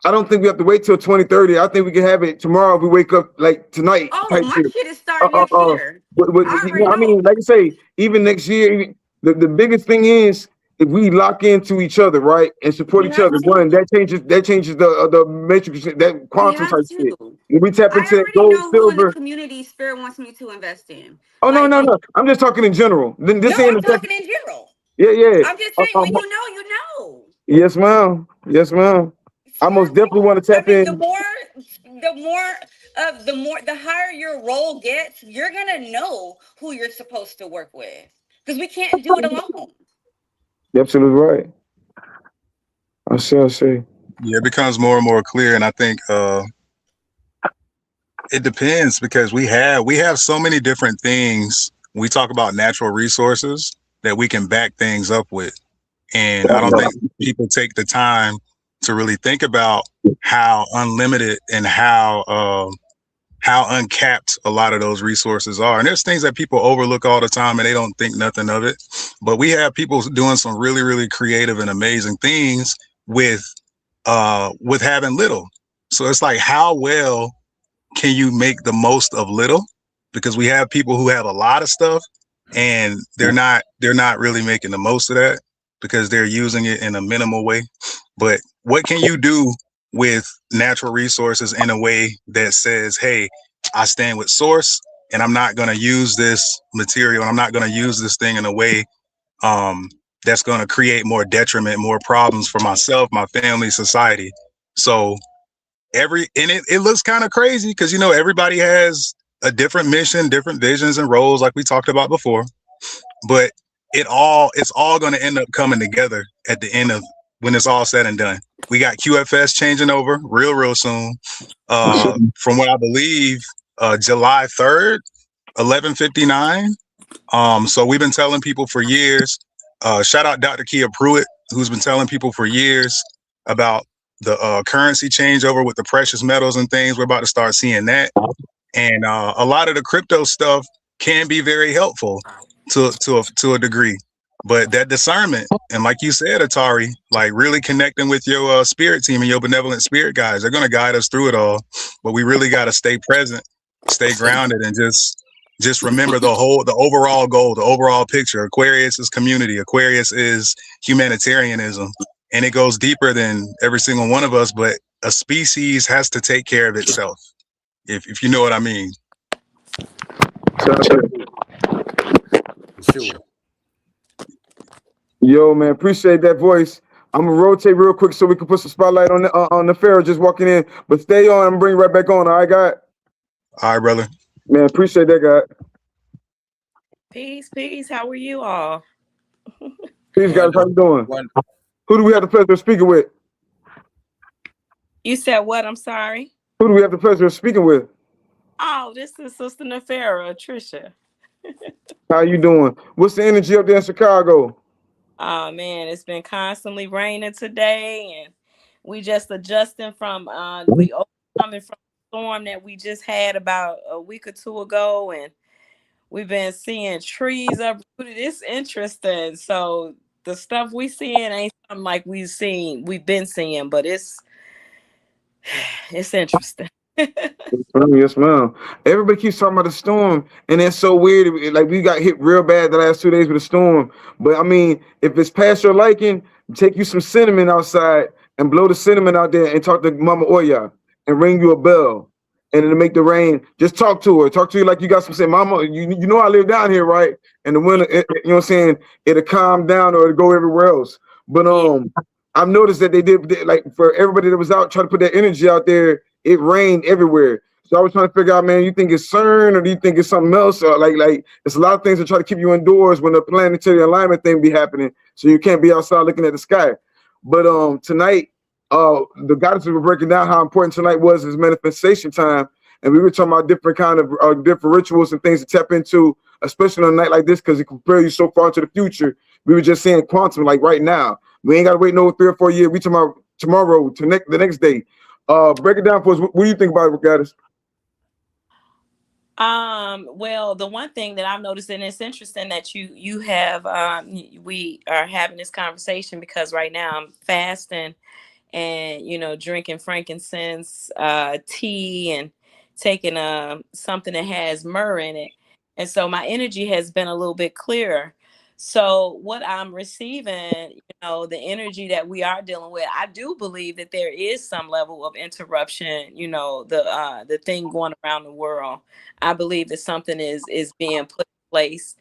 I don't think we have to wait till 2030. I think we can have it tomorrow if we wake up like tonight Oh, type my shit. shit is starting next year. I You already know, I know. mean, like I say, even next year, the biggest thing is if we lock into each other, right, and support We each have other. One, to. that changes the matrix, that We quantum have type shit. to. When we tap I into that already gold, know who in the silver. community Spirit wants me to invest in. Oh no, Like, no, no. I'm just talking in general. Then no, this ain't I'm a second. talking in general. Yeah, yeah. I'm just Uh, saying, uh, when you know, you know. yes, ma'am. Yes, ma'am. I most Spirit definitely wants. want to I tap mean, in. the higher your role gets, you're gonna know who you're supposed to work with, because we can't do it alone. You're absolutely right. I see. yeah, it becomes more and more clear. And I think it depends because we have so many different things. We talk about natural resources that we can back things up with. And I don't think people take the time to really think about how unlimited and how uncapped a lot of those resources are. And there's things that people overlook all the time and they don't think nothing of it. But we have people doing some really, really creative and amazing things with having little. So it's like, how well can you make the most of little? Because we have people who have a lot of stuff and they're not really making the most of that because they're using it in a minimal way. But what can you do with natural resources in a way that says, hey, I stand with source and I'm not going to use this material, and I'm not going to use this thing in a way that's going to create more detriment, more problems for myself, my family, society. So it looks kind of crazy because, you know, everybody has a different mission, different visions and roles, like we talked about before. But it's all going to end up coming together at the end of when it's all said and done. We got QFS changing over real soon. From what I believe, July 3rd, 11:59. So we've been telling people for years. Shout out Dr. Kia Pruitt, who's been telling people for years about the currency changeover with the precious metals and things. We're about to start seeing that, and a lot of the crypto stuff can be very helpful to a degree. But that discernment, and like you said, Atari, like really connecting with your spirit team and your benevolent spirit guys, they're going to guide us through it all. But we really got to stay present, stay grounded, and just remember the overall goal, the overall picture. Aquarius is community. Aquarius is humanitarianism. And it goes deeper than every single one of us, but a species has to take care of itself, if you know what I mean. Sure. Yo, man, appreciate that voice. I'm gonna rotate real quick so we can put some spotlight on the Pharaoh just walking in. But stay on. I'm gonna bring right back on. All right, guy. All right, brother. Man, appreciate that, guy. Peace. How are you all? Peace, guys. How you doing? Who do we have the pleasure of speaking with? You said what? I'm sorry. Who do we have the pleasure of speaking with? Oh, this is Sister Nefera, Trisha. How you doing? What's the energy up there in Chicago? Oh man, it's been constantly raining today, and we just adjusting from coming from the storm that we just had about a week or two ago, and we've been seeing trees uprooted. It's interesting. So the stuff we seeing ain't something like we've been seeing, but it's interesting. Yes, ma'am. Everybody keeps talking about the storm, and that's so weird. Like, we got hit real bad the last 2 days with a storm. But I mean, if it's past your liking, take you some cinnamon outside and blow the cinnamon out there and talk to Mama Oya and ring you a bell. And to make the rain, just talk to her. Talk to you like you got some, say, Mama, you know I live down here, right? And the winter, you know what I'm saying, it'll calm down or it'll go everywhere else. But I've noticed that they did, like, for everybody that was out trying to put that energy out there, it rained everywhere. So I was trying to figure out, man, you think it's CERN or do you think it's something else? Or like it's a lot of things that try to keep you indoors when the planetary alignment thing be happening, so you can't be outside looking at the sky. But tonight, the goddesses were breaking down how important tonight was as manifestation time, and we were talking about different kind of different rituals and things to tap into, especially on a night like this, because it can prepare you so far into the future. We were just saying quantum, like right now. We ain't got to wait no 3 or 4 years. We talking about tomorrow to the next day. Break it down for us. What do you think about it, goddess? Well, the one thing that I've noticed, and it's interesting that you have we are having this conversation, because right now I'm fasting and drinking frankincense tea and taking something that has myrrh in it, and so my energy has been a little bit clearer. So what I'm receiving, the energy that we are dealing with, I do believe that there is some level of interruption, the thing going around the world. I believe that something is being put in place.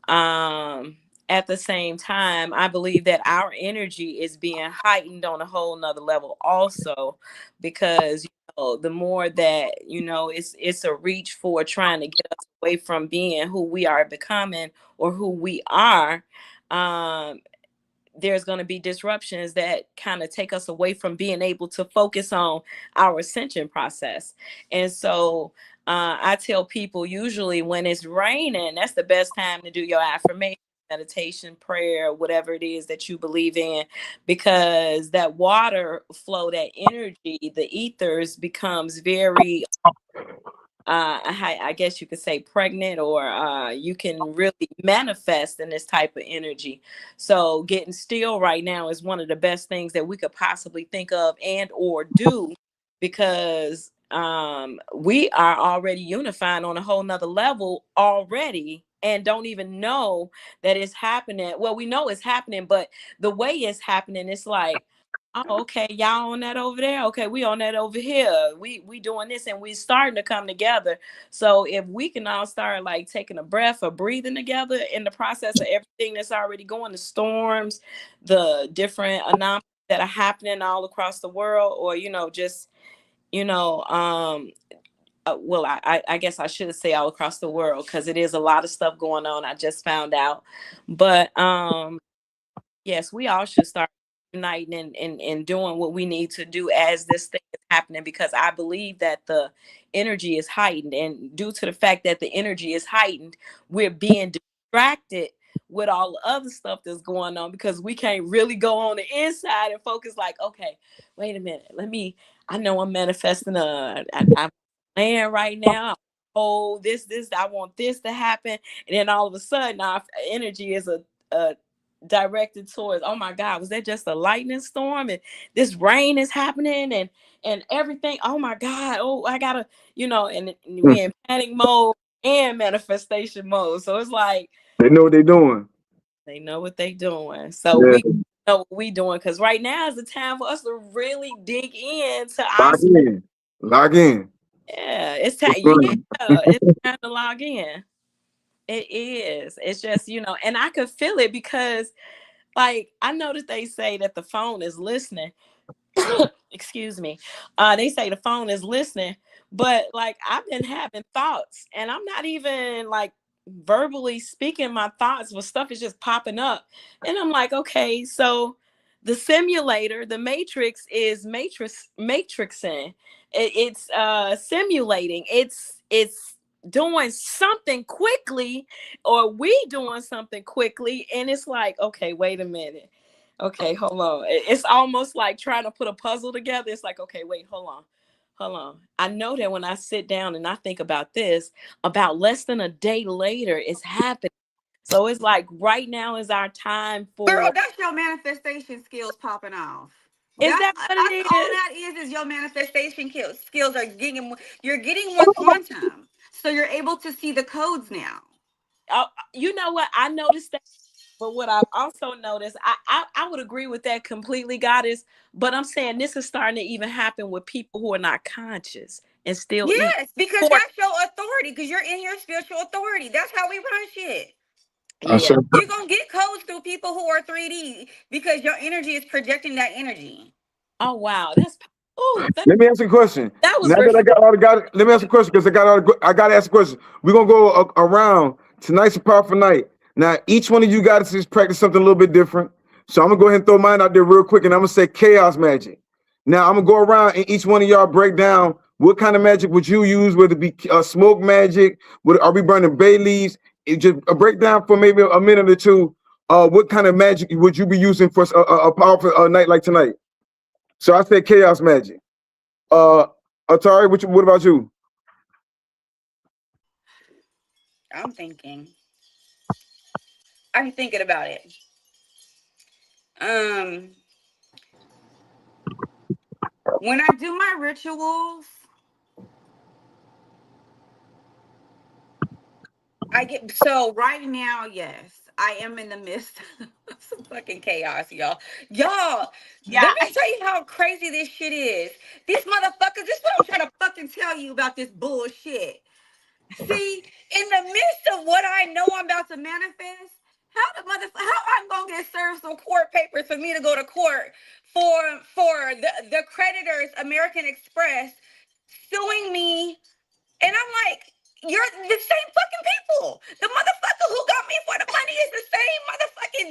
At the same time, I believe that our energy is being heightened on a whole nother level also, because the more that it's a reach for trying to get us away from being who we are becoming or who we are. There's going to be disruptions that kind of take us away from being able to focus on our ascension process. And so I tell people, usually when it's raining, that's the best time to do your affirmation, meditation, prayer, whatever it is that you believe in, because that water flow, that energy, the ethers becomes very I guess you could say pregnant, or you can really manifest in this type of energy. So getting still right now is one of the best things that we could possibly think of and or do, because we are already unifying on a whole nother level already, and don't even know that it's happening. Well, we know it's happening, but the way it's happening, it's like, oh, okay, y'all on that over there. Okay, we on that over here. We doing this, and we starting to come together. So if we can all start like taking a breath or breathing together in the process of everything that's already going, the storms, the different anomalies that are happening all across the world, or just you know, well, I guess I should say all across the world, because it is a lot of stuff going on. I just found out, but yes, we all should start uniting and doing what we need to do as this thing is happening, because I believe that the energy is heightened. And due to the fact that the energy is heightened, we're being distracted with all the other stuff that's going on, because we can't really go on the inside and focus like, okay, wait a minute, I know I'm manifesting I'm land right now. Oh, this, I want this to happen. And then all of a sudden, our energy is a directed towards, oh my God, was that just a lightning storm? And this rain is happening, and everything. Oh my God. Oh, I gotta, and we in panic mode and manifestation mode. So it's like They know what they're doing. they know what they doing. So Yeah. we know what we doing, because right now is the time for us to really dig into our Lock in. Log in. yeah, it's time. Yeah, it's time to log in. It is. It's just, and I could feel it, because like I know that they say that the phone is listening. Excuse me. They say the phone is listening, but like I've been having thoughts, and I'm not even like verbally speaking my thoughts, but stuff is just popping up. And I'm like, okay, so the simulator, the matrix is matrixing. It's simulating. It's doing something quickly, or we doing something quickly, and it's like, okay, wait a minute. Okay, hold on. It's almost like trying to put a puzzle together. It's like, okay, wait, hold on. Hold on. I know that when I sit down and I think about this, about less than a day later, it's happening. So it's like right now is our time Girl, for. that's your manifestation skills popping off. Is That's that what it all is? that is your manifestation skills are getting. You're getting more quantum, so you're able to see the codes now. You know what? I noticed that. But what I've also noticed, I would agree with that completely, Goddess. But I'm saying this is starting to even happen with people who are not conscious and still eat Yes, because pork. that's your authority. Because you're in your spiritual authority. That's how we run shit. I Yeah. said, You're gonna get codes through people who are 3D because your energy is projecting that energy. Oh wow, that's oh let me ask you a question. that was Now that I refreshing. got all the guys, let me ask you a question because I got to ask a question. We're gonna go around. Tonight's a powerful night. Now each one of you guys is practice something a little bit different. So I'm gonna go ahead and throw mine out there real quick, and I'm gonna say chaos magic. Now I'm gonna go around and each one of y'all break down what kind of magic would you use, whether it be smoke magic, are we burning bay leaves? Just a breakdown for maybe a minute or two. What kind of magic would you be using for a powerful night like tonight? So I said chaos magic. Uh, Atari, what about you? I'm thinking. I'm thinking about it. Um, when I do my rituals, I get so right now, yes, I am in the midst of some fucking chaos, y'all. Y'all, Yeah. let me tell you how crazy this shit is. These motherfuckers, this is what I'm trying to fucking tell you about this bullshit. See, in the midst of what I know I'm about to manifest, how I'm gonna get served some court papers for me to go to court for the creditors, American Express, suing me, and I'm like, you're the same fucking people. The motherfucker who got me for the money is the same motherfucking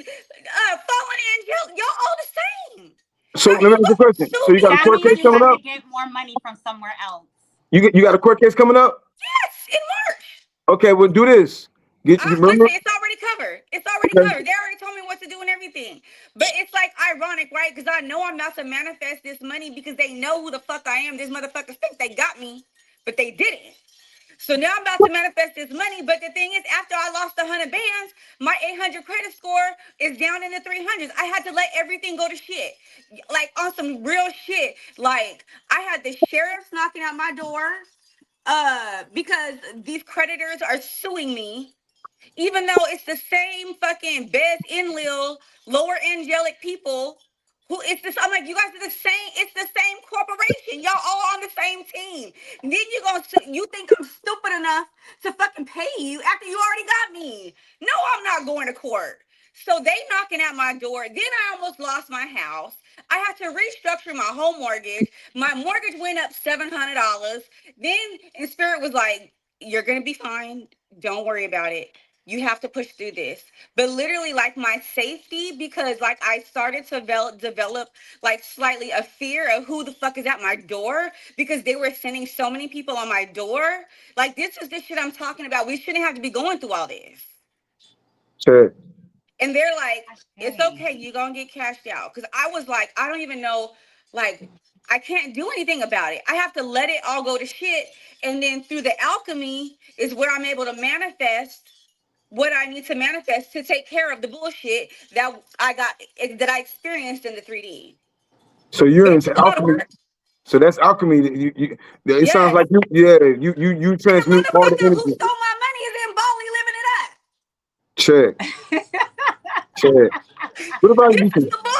fallen angel. Y'all all the same. So How let me you ask you a gonna question. sue So you me got a That for court means case you coming have to up? get more money from somewhere else. You got a court case coming up? yes in March? Okay, well do this. Remember? Listen, it's already covered. It's already Okay. covered. They already told me what to do and everything. But it's like ironic, right? Because I know I'm about to manifest this money because they know who the fuck I am. These motherfuckers think they got me, but they didn't. So now I'm about to manifest this money. But the thing is, after I lost 100 bands, my 800 credit score is down in the 300s. I had to let everything go to shit. Like on some real shit. Like I had the sheriffs knocking at my door because these creditors are suing me, even though it's the same fucking best enlil, lower angelic people who it's this. I'm like, you guys are the same. It's the same corporation. Y'all all on the same team. And then you think I'm stupid enough to fucking pay you after you already got me? No, I'm not going to court. So they knocking at my door. Then I almost lost my house. I had to restructure my home mortgage. My mortgage went up $700. Then and Spirit was like, "You're gonna be fine. Don't worry about it. You have to push through this." But literally, like my safety, because like I started to develop like slightly a fear of who the fuck is at my door, because they were sending so many people on my door. Like this is the shit I'm talking about. We shouldn't have to be going through all this. Sure. And they're like, it's okay, you're gonna get cashed out. Because I was like, I don't even know, like, I can't do anything about it. I have to let it all go to shit. And then through the alchemy is where I'm able to manifest what I need to manifest to take care of the bullshit that I experienced in the 3D. So you're into alchemy. So that's alchemy. It sounds like you transmute the all the motherfucker who energy. stole my money is in Bali living it up. Check. What about you?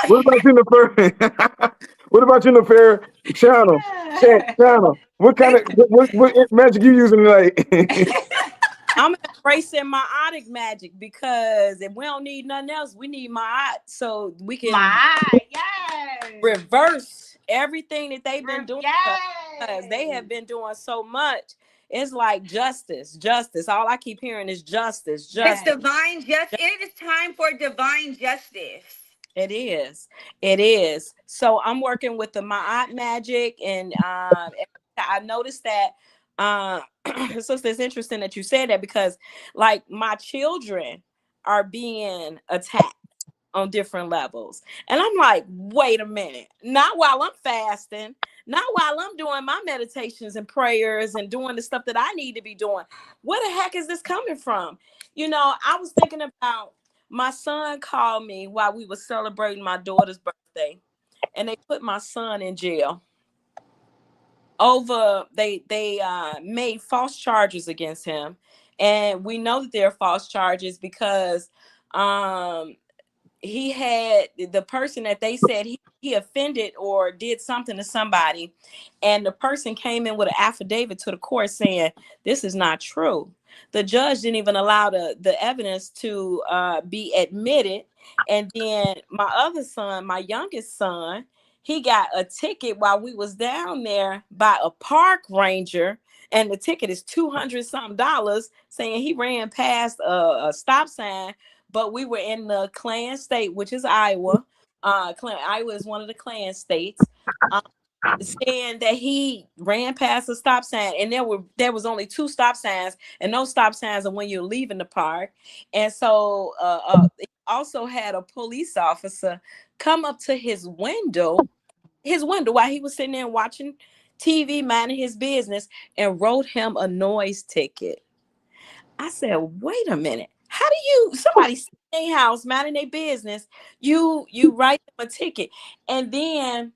What about you in the fair? What about you in the fair channel? Channel. What kind of what magic you using tonight? I'm embracing meiotic magic, because if we don't need nothing else, we need meiotic, so we can reverse everything that they've been doing. Because they have been doing so much. It's like justice. All I keep hearing is justice. It's divine justice. It is time for divine justice. It is. So I'm working with the Ma'at magic, and I noticed that. So it's interesting that you said that, because like my children are being attacked on different levels, and I'm like, wait a minute, not while I'm fasting, not while I'm doing my meditations and prayers and doing the stuff that I need to be doing. Where the heck is this coming from? I was thinking about, my son called me while we were celebrating my daughter's birthday, and they put my son in jail over they made false charges against him. And we know that they're false charges because he had the person that they said he offended or did something to somebody, and the person came in with an affidavit to the court saying this is not true. The judge didn't even allow the evidence to be admitted. And then my other son, my youngest son, he got a ticket while we was down there by a park ranger, and the ticket is $200 something, saying he ran past a stop sign. But we were in the Klan state, which is Iowa. Iowa is one of the Klan states. Saying that he ran past a stop sign, and there was only 2 stop signs, and those stop signs are when you're leaving the park. And so he also had a police officer come up to his window while he was sitting there watching TV, minding his business, and wrote him a noise ticket. I said, wait a minute. How do somebody sit in their house minding their business, you write them a ticket? And then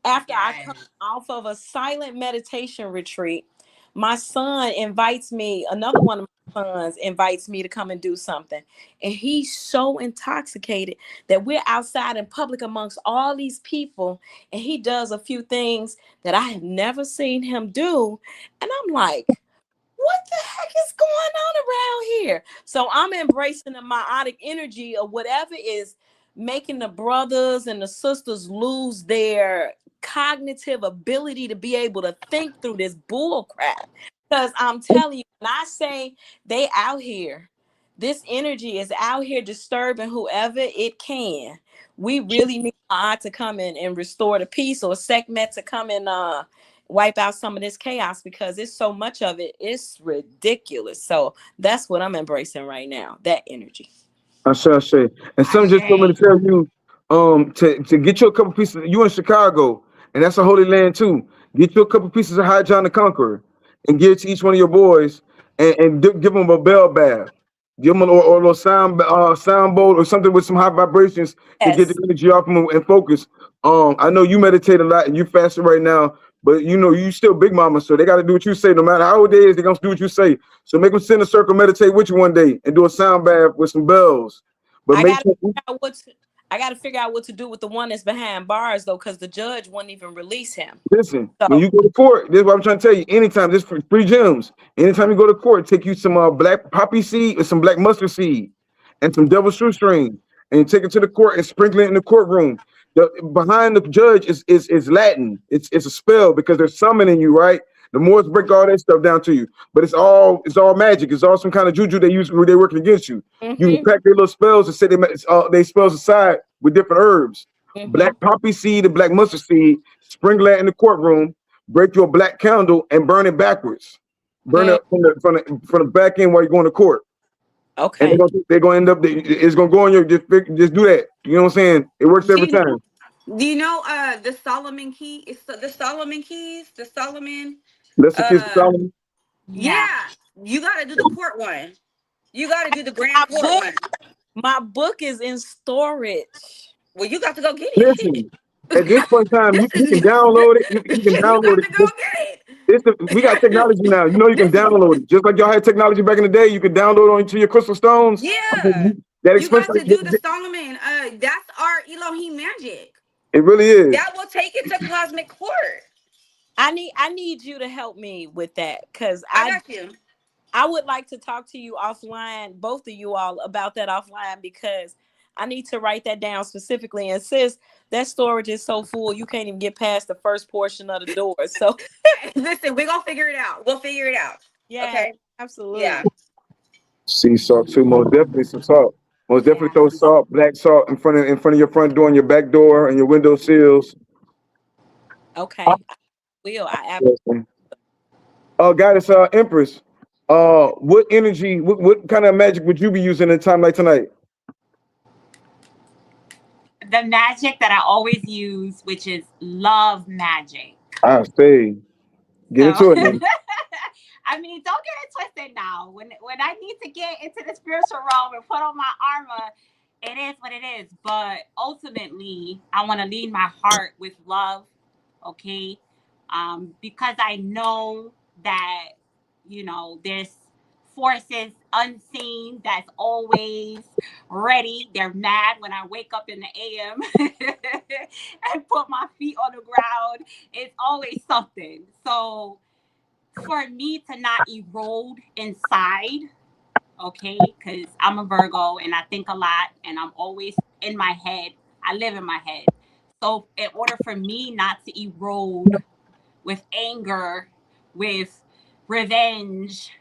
after I come off of a silent meditation retreat, my son invites me, another one of my sons invites me to come and do something. And he's so intoxicated that we're outside in public amongst all these people, and he does a few things that I have never seen him do. And I'm like, what the heck is going on around here? So I'm embracing the meiotic energy of whatever is making the brothers and the sisters lose their cognitive ability to be able to think through this bull crap. Because I'm telling you, when I say they out here, this energy is out here disturbing whoever it can. We really need God to come in and restore the peace, or Sekhmet to come and wipe out some of this chaos, because it's so much of it. It's ridiculous. So that's what I'm embracing right now, that energy. I say. And some just told me to tell you to get you a couple pieces. You in Chicago, and that's a holy land too. Get you a couple pieces of High John the Conqueror. and give it to each one of your boys and give them a bell bath. Give them or a little sound bowl or something with some high vibrations to get the Yes. energy off them and focus. I know you meditate a lot and you fasting right now, but you know you still big mama, so they got to do what you say. No matter how old they is, they gonna do what you say. So make them sit in a circle, meditate with you one day, and do a sound bath with some bells. But I make gotta sure. figure out what to, I gotta figure out what to do with the one that's behind bars though, because the judge wouldn't even release him. Listen, when So you go to court, this is what I'm trying to tell you. Anytime, this for free gems. Anytime you go to court, take you some black poppy seed and some black mustard seed and some devil's shoestring, and you take it to the court and sprinkle it in the courtroom. Behind the judge is Latin. It's a spell because they're summoning you, right? The Moors break all that stuff down to you, but it's all magic. It's all some kind of juju they use when they're working against you. You can mm-hmm, crack their little spells and set they spells aside with different herbs. mm-hmm. Black poppy seed and black mustard seed, sprinkle that in the courtroom, break your black candle and burn it backwards. Burn Mm, it from the back end while you're going to court. And okay. they're gonna end up it's gonna go on your just do that. You know what I'm saying? It works Do every you, time. do you know the Solomon key? It's the Solomon keys, the Solomon. Let's kiss the Uh, Solomon. Yeah. yeah, you got to do the court one. You got to do the My grand court book, one. my book is in storage. Well, you got to go get it. Shit. Listen, at this point in time, This you can is download it. You can you download got it. to go get it. We got technology now. You know you can This is download it. Just like y'all had technology back in the day, you could download onto your crystal stones. yeah. That You got expensive. to do the Solomon. That's our Elohim magic. It really is. That will take it to cosmic court. I need you to help me with that because I got you. I would like to talk to you offline, both of you all, about that offline because I need to write that down specifically. And sis, that storage is so full you can't even get past the first portion of the door. So Listen, we're gonna figure it out. We'll figure it out. yeah, Okay. Yeah. absolutely. Sea salt too. Most definitely some salt. Most definitely Yeah. throw salt, black salt in front of your front door and your back door and your window sills. Okay. I will. I Goddess Empress. What energy, what kind of magic would you be using in a time like tonight? The magic that I always use, which is love magic. I say, get So, into it, man. I mean, don't get it twisted now. When I need to get into the spiritual realm and put on my armor, it is what it is. But ultimately, I want to lead my heart with love, okay? Because I know that, there's forces unseen that's always ready. They're mad when I wake up in the AM and put my feet on the ground. It's always something. So for me to not erode inside, okay, because I'm a Virgo and I think a lot and I'm always in my head. I live in my head. So in order for me not to erode with anger, with revenge,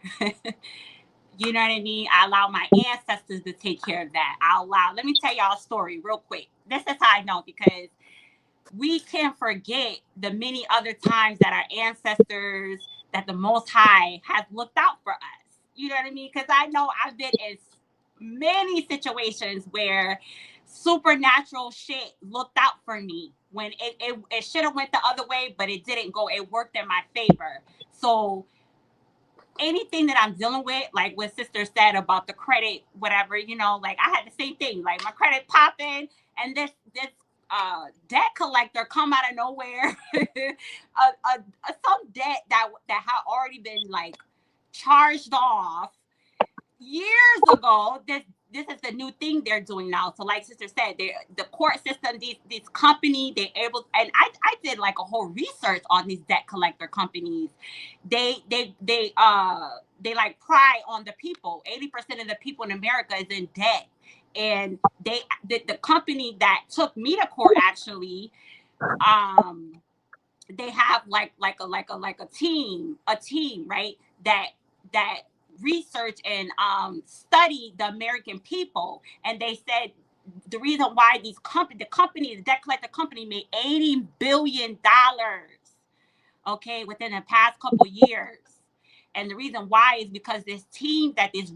you know what I mean? I allow my ancestors to take care of that. Let me tell y'all a story real quick. This is how I know, because we can forget the many other times that our ancestors, that the Most High has looked out for us. You know what I mean? Because I know I've been in many situations where supernatural shit looked out for me when it should have went the other way, but it didn't go. It worked in my favor. So anything that I'm dealing with, like what sister said about the credit, whatever, like I had the same thing, like my credit popping, and this debt collector come out of nowhere, some debt that had already been like charged off years ago. This is the new thing they're doing now. So like sister said, the court system, these company, they able, and I did like a whole research on these debt collector companies. They like pry on the people. 80% of the people in America is in debt. And the company that took me to court actually, they have like a team, right? That research and study the American people, and they said the reason why the debt collector company made $80 billion, okay, within the past couple years. And the reason why is because this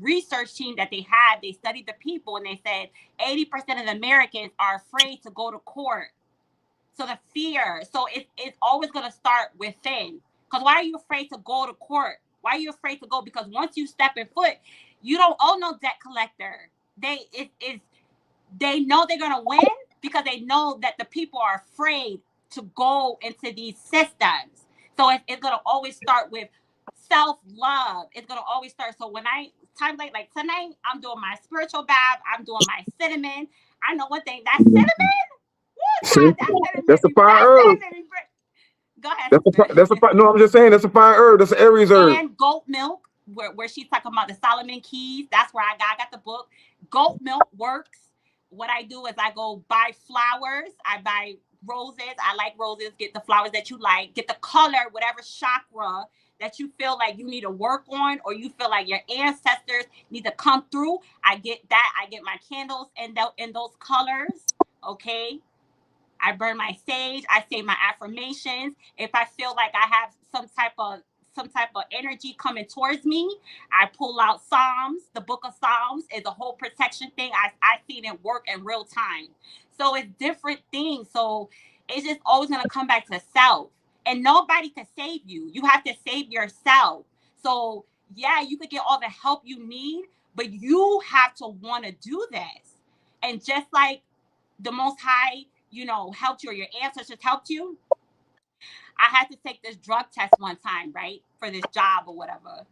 research team that they had, they studied the people and they said 80% of the Americans are afraid to go to court. So the fear, so it's always going to start within. Because why are you afraid to go to court? Why are you afraid to go? Because once you step in foot, you don't owe no debt collector. They know they're gonna win because they know that the people are afraid to go into these systems. So it's gonna always start with self-love. It's gonna always start. So when time like tonight, I'm doing my spiritual bath, I'm doing my cinnamon. I know one thing, that cinnamon, See, God, that cinnamon that's a be fire herb. Go ahead, sister. That's a fire. No, I'm just saying that's a fire herb. That's an Aries herb. And goat milk, where she's talking about the Solomon Keys. That's where I got the book. Goat milk works. What I do is I go buy flowers. I buy roses. I like roses. Get the flowers that you like. Get the color, whatever chakra that you feel like you need to work on, or you feel like your ancestors need to come through. I get that. I get my candles in those colors. Okay. I burn my sage. I say my affirmations. If I feel like I have some type of energy coming towards me, I pull out Psalms. The book of Psalms is a whole protection thing. I seen it work in real time. So it's different things. So it's just always gonna come back to self. And nobody can save you. You have to save yourself. So yeah, you could get all the help you need, but you have to want to do this. And just like the Most High, helped you, or your ancestors helped you. I had to take this drug test one time, right, for this job or whatever.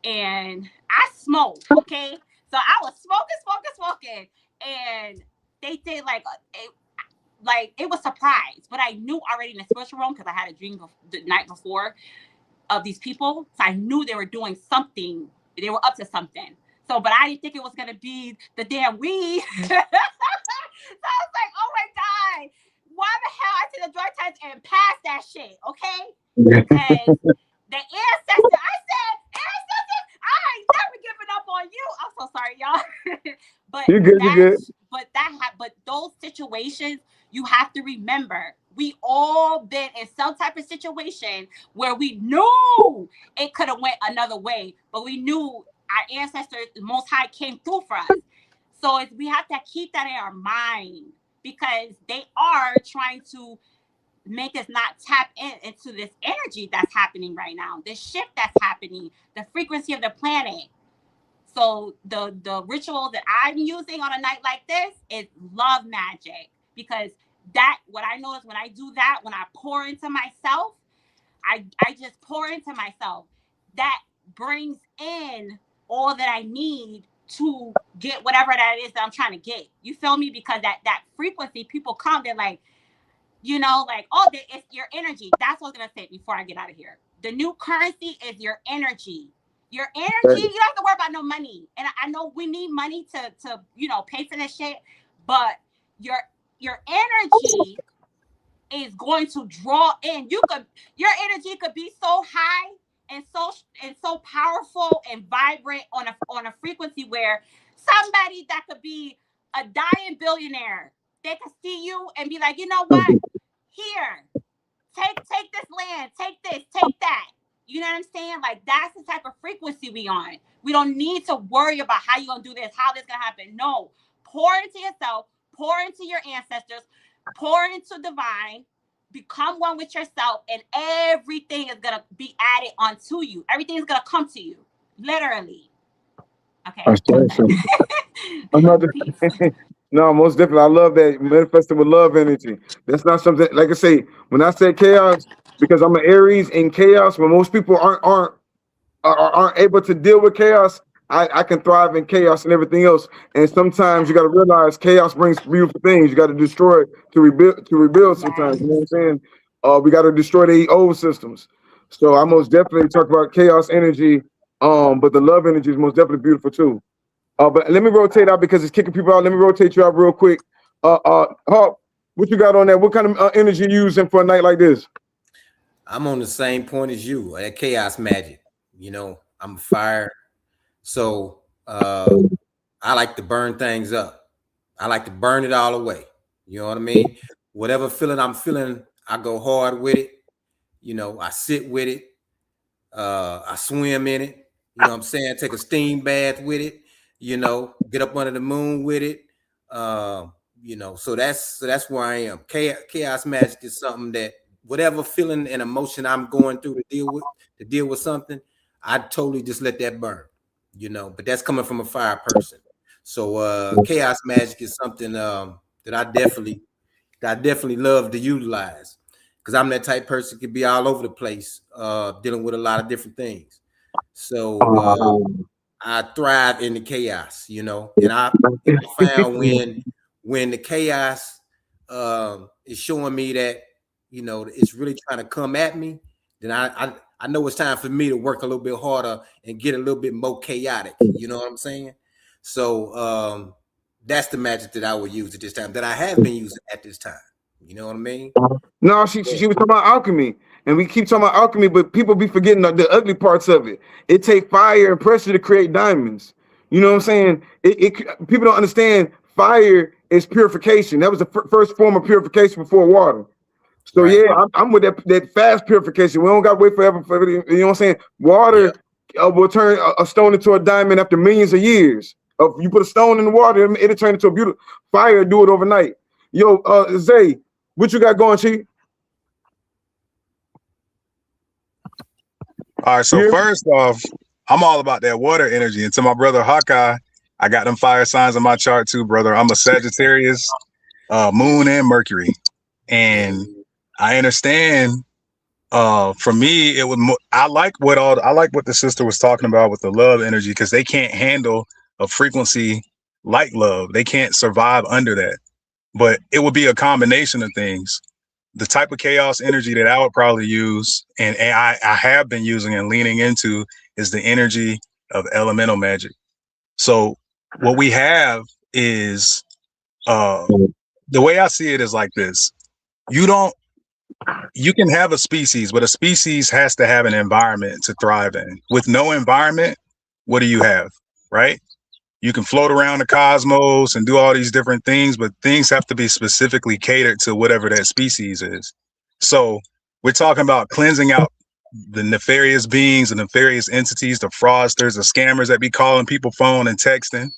And I smoked, okay? So I was smoking. And they did it was surprise, but I knew already in the spiritual realm because I had a dream the night before of these people. So I knew they were doing something. They were up to something. So, but I didn't think it was going to be the damn weed. So I was like, oh my God, why the hell I took the drug test and passed that shit, okay? Because the ancestor, I said, ancestors, I ain't never giving up on you. I'm so sorry, y'all. But You good? You good? but those situations, you have to remember, we all been in some type of situation where we knew it could have went another way, but we knew our ancestors, the Most High, came through for us. So we have to keep that in our mind because they are trying to make us not tap into this energy that's happening right now, this shift that's happening, the frequency of the planet. So the ritual that I'm using on a night like this is love magic, because what I notice when I do that, when I pour into myself, I just pour into myself. That brings in all that I need to get whatever that is that I'm trying to get. You feel me? Because that frequency, people come, they're like, oh, it's your energy. That's what I was gonna say before I get out of here. The new currency is your energy. Your energy, you don't have to worry about no money. And I know we need money to pay for this shit, but your energy is going to draw in. Your energy could be so high and so powerful and vibrant on a frequency where somebody that could be a dying billionaire, they could see you and be like, you know what? Here, take this land, take this, take that. You know what I'm saying? Like, that's the type of frequency we on. We don't need to worry about how you're gonna do this, how this gonna happen. No, pour into yourself, pour into your ancestors, pour into divine, become one with yourself, and everything is gonna be added onto you. Everything is gonna come to you, literally. Okay. I'm not no, most definitely. I love that manifesting with love energy. That's not something, like I say, when I say chaos, because I'm an Aries in chaos, when most people aren't able to deal with chaos, I can thrive in chaos and everything else. And sometimes you got to realize chaos brings beautiful things. You got to destroy it to rebuild sometimes. You know what I'm saying? We got to destroy the old systems. So I most definitely talk about chaos energy. But the love energy is most definitely beautiful too. But let me rotate out because it's kicking people out. Let me rotate you out real quick. Hawk, what you got on that? What kind of energy you using for a night like this? I'm on the same point as you. That chaos magic. I'm fire. So I like to burn things up. I like to burn it all away. You know what I mean? Whatever feeling I'm feeling, I go hard with it. I sit with it. I swim in it. You know what I'm saying? Take a steam bath with it. Get up under the moon with it. So that's where I am. Chaos magic is something that whatever feeling and emotion I'm going through to deal with something, I totally just let that burn, you know. But that's coming from a fire person. So chaos magic is something that I definitely love to utilize, because I'm that type person could be all over the place, dealing with a lot of different things. So I thrive in the chaos, you know, and I found when the chaos is showing me that, you know, it's really trying to come at me, then I know it's time for me to work a little bit harder and get a little bit more chaotic. You know what I'm saying? So that's the magic that I would use at this time, that I have been using at this time. You know what I mean? No, she was talking about alchemy, and we keep talking about alchemy, but people be forgetting the ugly parts of it. It take fire and pressure to create diamonds. You know what I'm saying? People don't understand fire is purification. That was the first form of purification before water. So Right. yeah, I'm with that fast purification. We don't got to wait forever. You know what I'm saying? Water will turn a stone into a diamond after millions of years. You put a stone in the water, it'll turn into a beautiful fire. Do it overnight. Yo, Zay, what you got going, Chief? All right, so first off, I'm all about that water energy. And to my brother Hawkeye, I got them fire signs on my chart too, brother. I'm a Sagittarius, Moon and Mercury, and I understand. For me, I like what the sister was talking about with the love energy, because they can't handle a frequency like love. They can't survive under that. But it would be a combination of things. The type of chaos energy that I would probably use, and I have been using and leaning into, is the energy of elemental magic. So what we have is, the way I see it is like this. You can have a species, but a species has to have an environment to thrive in. With no environment, what do you have, right? You can float around the cosmos and do all these different things, but things have to be specifically catered to whatever that species is. So we're talking about cleansing out the nefarious beings, the nefarious entities, the fraudsters, the scammers that be calling people phone and texting.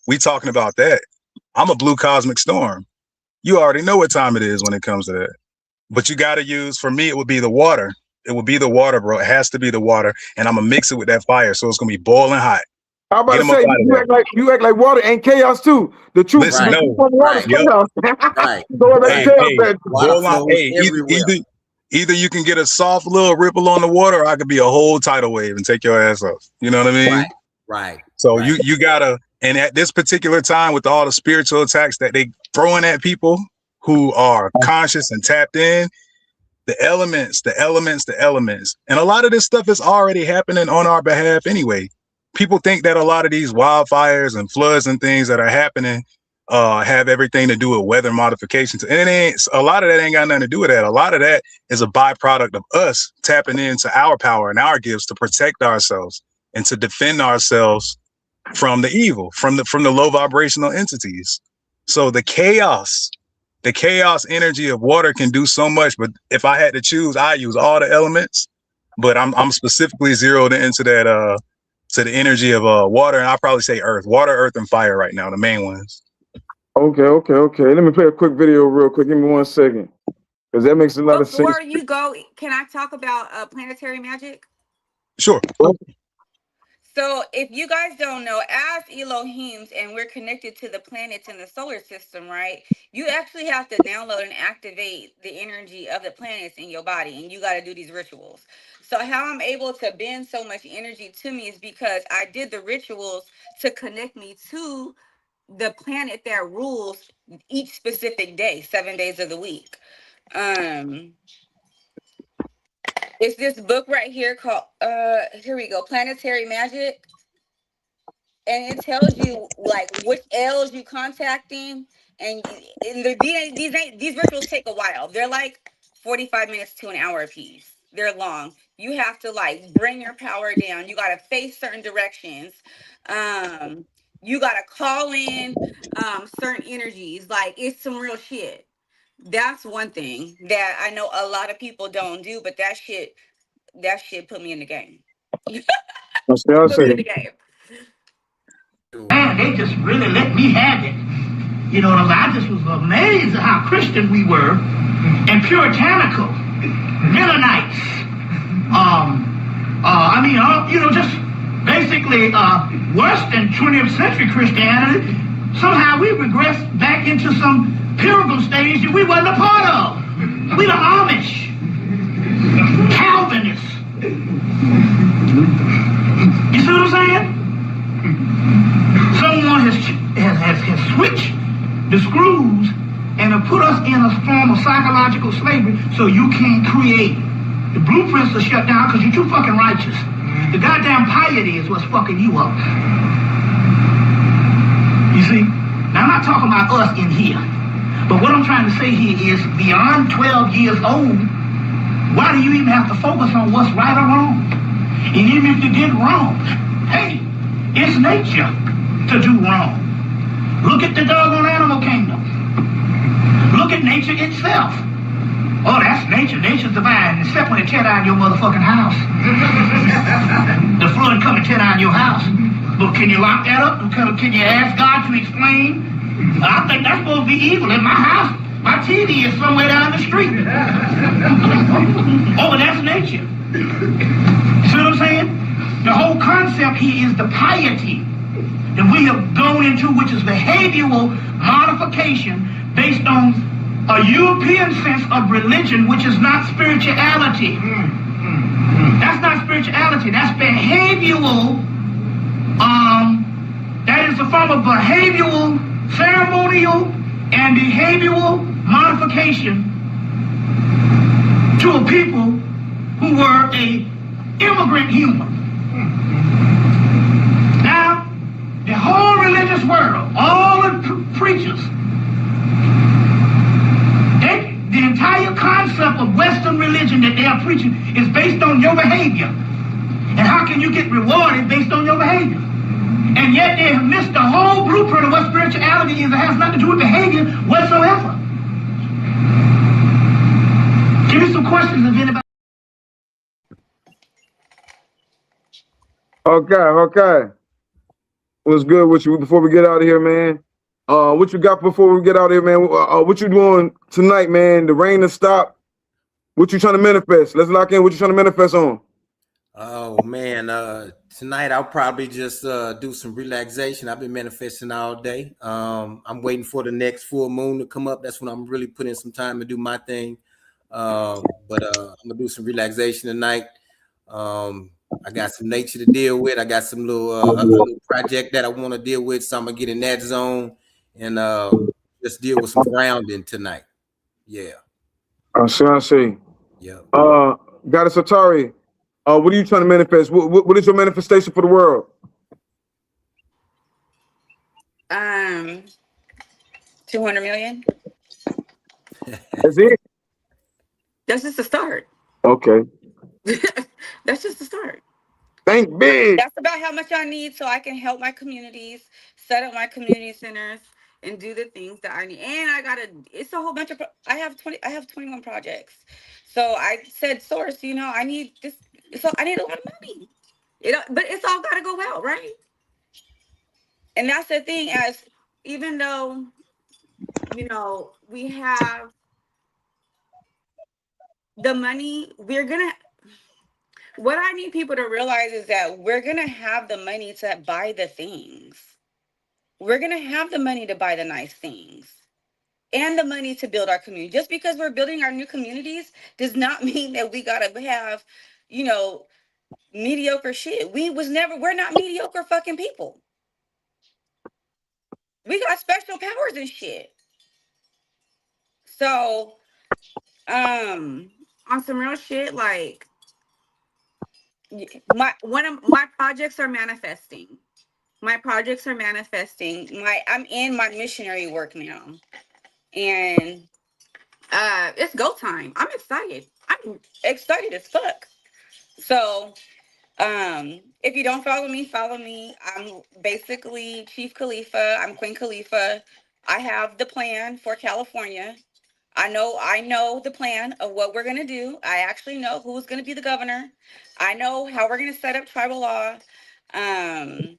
We talking about that. I'm a blue cosmic storm. You already know what time it is when it comes to that. But you got to use, for me, it would be the water. It would be the water, bro. It has to be the water. And I'm going to mix it with that fire. So it's going to be boiling hot. I'm about to say, you act like water ain't chaos too. The truth is, water is chaos. Either you can get a soft little ripple on the water, or I could be a whole tidal wave and take your ass off. You know what I mean? Right. So you gotta, and at this particular time, with all the spiritual attacks that they throwing at people who are conscious and tapped in, the elements, and a lot of this stuff is already happening on our behalf anyway. People think that a lot of these wildfires and floods and things that are happening have everything to do with weather modifications. And a lot of that ain't got nothing to do with that. A lot of that is a byproduct of us tapping into our power and our gifts to protect ourselves and to defend ourselves from the evil, from the low vibrational entities. So the chaos energy of water can do so much. But if I had to choose, I use all the elements. But I'm specifically zeroed into that to the energy of water, and I'll probably say earth, water, earth, and fire right now, the main ones. Okay. Let me play a quick video real quick. Give me 1 second, because that makes a lot of sense. Before you go, can I talk about planetary magic? Sure. So if you guys don't know, as Elohims, and we're connected to the planets in the solar system, right? You actually have to download and activate the energy of the planets in your body, and you got to do these rituals. So how I'm able to bend so much energy to me is because I did the rituals to connect me to the planet that rules each specific day, 7 days of the week. It's this book right here called, here we go, Planetary Magic. And it tells you like which L's you contacting. And these rituals take a while. They're like 45 minutes to an hour a piece. They're long. You have to like bring your power down. You got to face certain directions. You got to call in certain energies. Like, it's some real shit. That's one thing that I know a lot of people don't do, but that shit put me in the game. Put me in the game. Man, they just really let me have it. You know what I'm saying? I just was amazed at how Christian we were and puritanical. Mennonites, just basically worse than 20th century Christianity. Somehow we regressed back into some pilgrim stage that we wasn't a part of. We the Amish, Calvinists. You see what I'm saying? Someone has switched the screws and have put us in a form of psychological slavery so you can't create. The blueprints are shut down because you're too fucking righteous. The goddamn piety is what's fucking you up. You see? Now, I'm not talking about us in here. But what I'm trying to say here is beyond 12 years old, why do you even have to focus on what's right or wrong? And even if you did wrong, hey, it's nature to do wrong. Look at the doggone animal kingdom. Look at nature itself. Oh, that's nature. Nature's divine, except when it tear down your motherfucking house. The flood come and tear down your house. But can you lock that up? Can you ask God to explain? I think that's supposed to be evil. In my house, my TV is somewhere down the street. Oh, but that's nature. See what I'm saying? The whole concept here is the piety that we have gone into, which is behavioral modification based on a European sense of religion, which is not spirituality. That's not spirituality. That's behavioral. That is a form of behavioral, ceremonial, and behavioral modification to a people who were a immigrant human. Now, the whole religious world, all the preachers, the entire concept of Western religion that they are preaching is based on your behavior. And how can you get rewarded based on your behavior? And yet they have missed the whole blueprint of what spirituality is. It has nothing to do with behavior whatsoever. Give me some questions if anybody. Okay. What's good with you before we get out of here, man? What you got before we get out of here, man? What you doing tonight, man? The rain has stopped. What you trying to manifest? Let's lock in. What you trying to manifest on? Oh man, tonight I'll probably just do some relaxation. I've been manifesting all day. I'm waiting for the next full moon to come up. That's when I'm really putting some time to do my thing. But I'm gonna do some relaxation tonight. I got some nature to deal with. I got some little project that I want to deal with, so I'm gonna get in that zone and just deal with some grounding tonight. Yeah. I see. Yeah. Goddess Atari. What are you trying to manifest? What is your manifestation for the world? 200 million. That's it? That's just the start. Okay. That's just the start. Think big. That's about how much I need so I can help my communities, set up my community centers, and do the things that I need. And it's a whole bunch of, I have 21 projects. So I said, Source, I need this. So I need a lot of money. But it's all got to go out, right? And that's the thing, as even though, we have the money, what I need people to realize is that we're going to have the money to buy the things. We're going to have the money to buy the nice things and the money to build our community. Just because we're building our new communities does not mean that we got to have, mediocre shit. We're not mediocre fucking people. We got special powers and shit. So, on some real shit, like, one of my projects are manifesting. I'm in my missionary work now, and it's go time. I'm excited as fuck. So if you don't follow me, I'm basically Chief Khalifa. I'm Queen Khalifa. I have the plan for California. I know the plan of what we're going to do. I actually know who's going to be the governor. I know how we're going to set up tribal law. And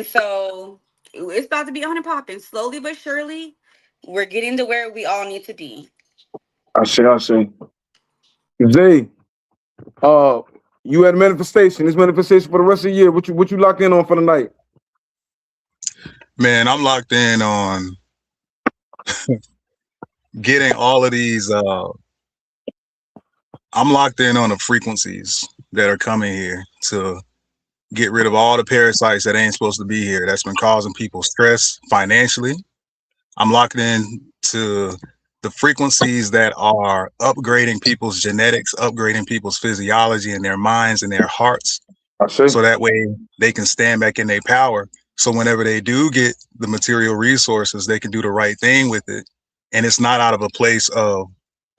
so it's about to be on and popping. Slowly but surely, we're getting to where we all need to be. I see. Jay, you had a manifestation. This manifestation for the rest of the year. What you locked in on for the night? Man, I'm locked in on getting all of these. I'm locked in on the frequencies that are coming here to get rid of all the parasites that ain't supposed to be here. That's been causing people stress financially. I'm locked in to the frequencies that are upgrading people's genetics, upgrading people's physiology and their minds and their hearts, I see. so that way they can stand back in their power. So whenever they do get the material resources, they can do the right thing with it. And it's not out of a place of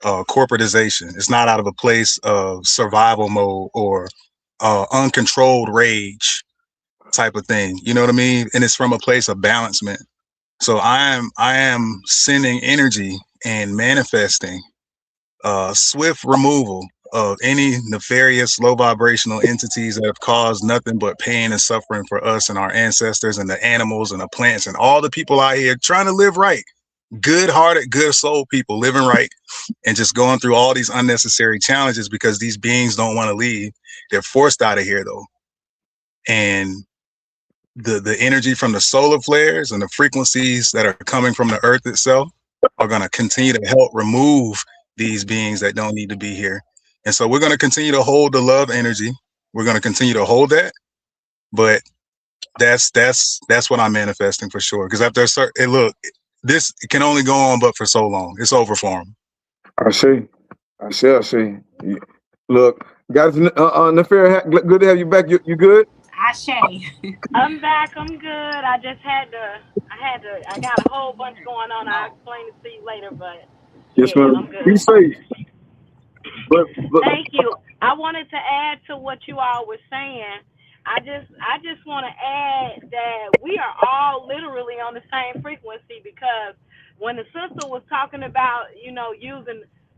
corporatization. It's not out of a place of survival mode or uncontrolled rage type of thing. You know what I mean? And it's from a place of balancement. So I am sending energy and manifesting swift removal of any nefarious low vibrational entities that have caused nothing but pain and suffering for us and our ancestors and the animals and the plants and all the people out here trying to live right. Good hearted, good soul people living right and just going through all these unnecessary challenges because these beings don't want to leave. They're forced out of here though. And the energy from the solar flares and the frequencies that are coming from the earth itself are going to continue to help remove these beings that don't need to be here. And so we're going to continue to hold the love energy. We're going to continue to hold that. But that's what I'm manifesting for sure. Because after a certain, look, this can only go on but for so long. It's over for them. I see. I see. Look, guys, Nefera, good to have you back. You good? Ashe. I'm back. I'm good. I got a whole bunch going on. I'll explain it to you later, but Yes, yeah, ma'am. I'm good. Be safe. But Thank you. I wanted to add to what you all were saying. I just want to add that we are all literally on the same frequency, because when the sister was talking about,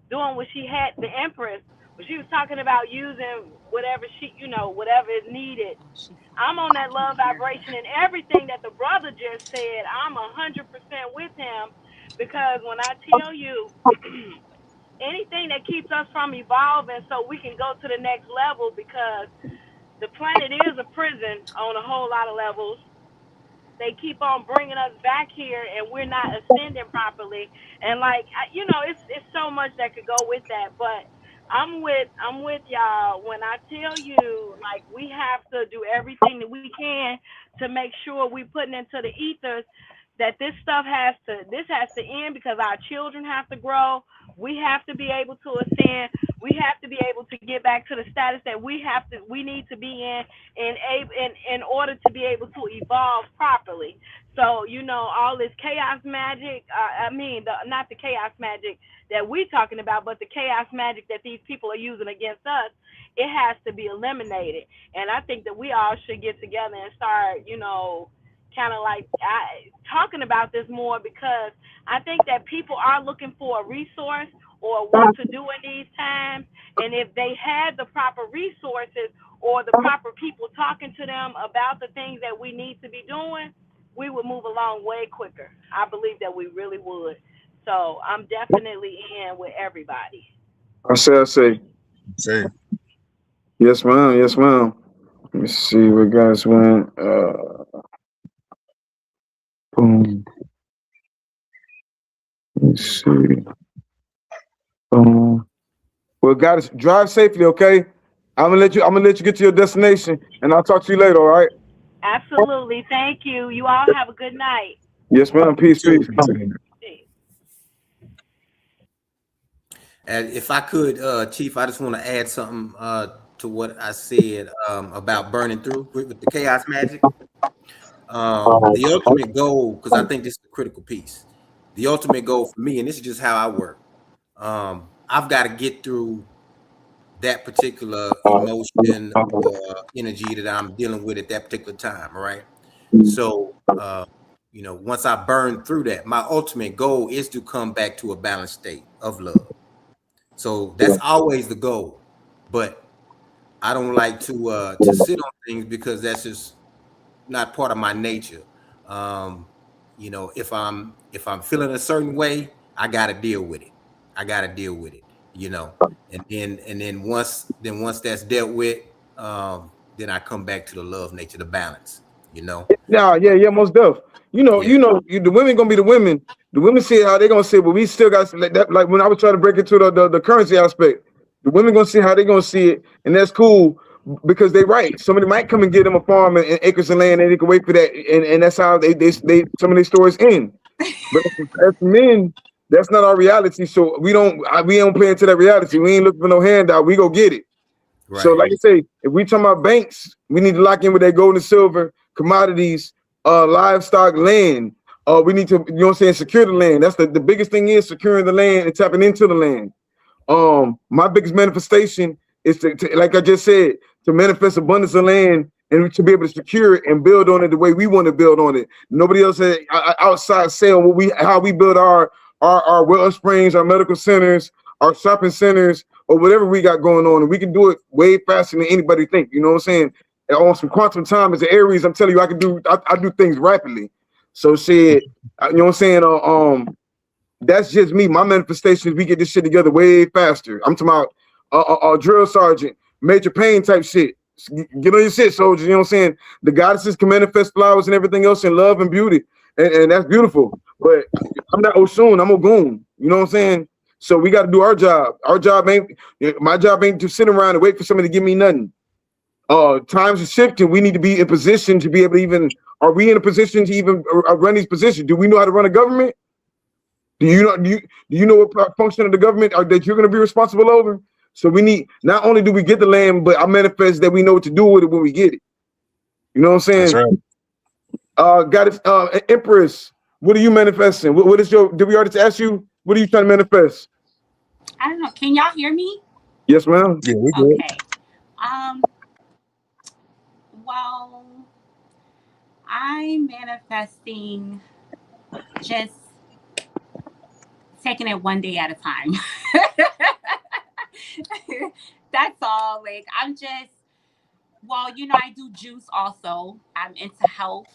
doing what she had, the Empress, when she was talking about using whatever whatever is needed, I'm on that love vibration, and everything that the brother just said, I'm 100% with him, because when I tell you anything that keeps us from evolving so we can go to the next level, because the planet is a prison on a whole lot of levels. They keep on bringing us back here, and we're not ascending properly. And it's so much that could go with that. But I'm with y'all when I tell you, like, we have to do everything that we can to make sure we putting into the ethers that this has to end, because our children have to grow. We have to be able to ascend. We have to be able to get back to the status that we need to be in order to be able to evolve properly. So, all this chaos magic, not the chaos magic that we're talking about, but the chaos magic that these people are using against us, it has to be eliminated. And I think that we all should get together and start, kind of like talking about this more, because I think that people are looking for a resource or what to do in these times. And if they had the proper resources or the proper people talking to them about the things that we need to be doing, we would move along way quicker. I believe that we really would. So I'm definitely in with everybody. I say. Say, Yes, ma'am. Yes, ma'am. Let me see where guys went. Boom. Let me see. Boom. Well, guys, drive safely, okay? I'm gonna let you get to your destination, and I'll talk to you later. All right? Absolutely. Thank you. You all have a good night. Yes, ma'am. Peace, peace. And if I could, Chief, I just want to add something to what I said about burning through with the chaos magic. The ultimate goal, because I think this is the critical piece. The ultimate goal for me, and this is just how I work. I've got to get through that particular emotion or energy that I'm dealing with at that particular time. All right. So, once I burn through that, my ultimate goal is to come back to a balanced state of love. So that's always the goal. But I don't like to sit on things because that's just not part of my nature. If I'm feeling a certain way, I got to deal with it. you know, and then once that's dealt with, then I come back to the love nature, the balance, you know. Yeah, most def. Yeah, The women gonna be the women. The women see how they gonna see it, but we still got like that. Like when I was trying to break into the currency aspect, the women gonna see how they gonna see it, and that's cool because they right. Somebody might come and get them a farm and acres of land, and they can wait for that, and that's how they some of their stories end. But as men, that's not our reality. So we don't play into that reality. We ain't looking for no handout. We go get it. So, right. like I say, if we talking about banks, we need to lock in with that gold and silver, commodities, livestock, land. We need to, secure the land. That's the biggest thing is securing the land and tapping into the land. My biggest manifestation is like I just said, to manifest abundance of land and to be able to secure it and build on it the way we want to build on it. Nobody else outside say how we build our well springs, our medical centers, our shopping centers, or whatever we got going on, and we can do it way faster than anybody think. You know what I'm saying? And on some quantum time as an Aries, I'm telling you, I do things rapidly. So shit, you know what I'm saying? That's just me. My manifestations, we get this shit together way faster. I'm talking about drill sergeant, major pain type shit. Get on your shit, soldier. You know what I'm saying? The goddesses can manifest flowers and everything else in love and beauty, and that's beautiful. But I'm not Oshun. I'm Ogun. You know what I'm saying? So we got to do our job. My job ain't to sit around and wait for somebody to give me nothing. Times are shifting. We need to be in position to be able to even. Are we in a position to even run these positions? Do we know how to run a government? Do you know what function of the government that you're going to be responsible over? So we need, not only do we get the land, but I manifest that we know what to do with it when we get it. You know what I'm saying? That's right. Got it. Empress, what are you manifesting? What is your? Did we already ask you? What are you trying to manifest? I don't know. Can y'all hear me? Yes, ma'am. Yeah, we good. Okay. Um, well, I'm manifesting just taking it one day at a time. That's all. Like, I do juice also. I'm into health.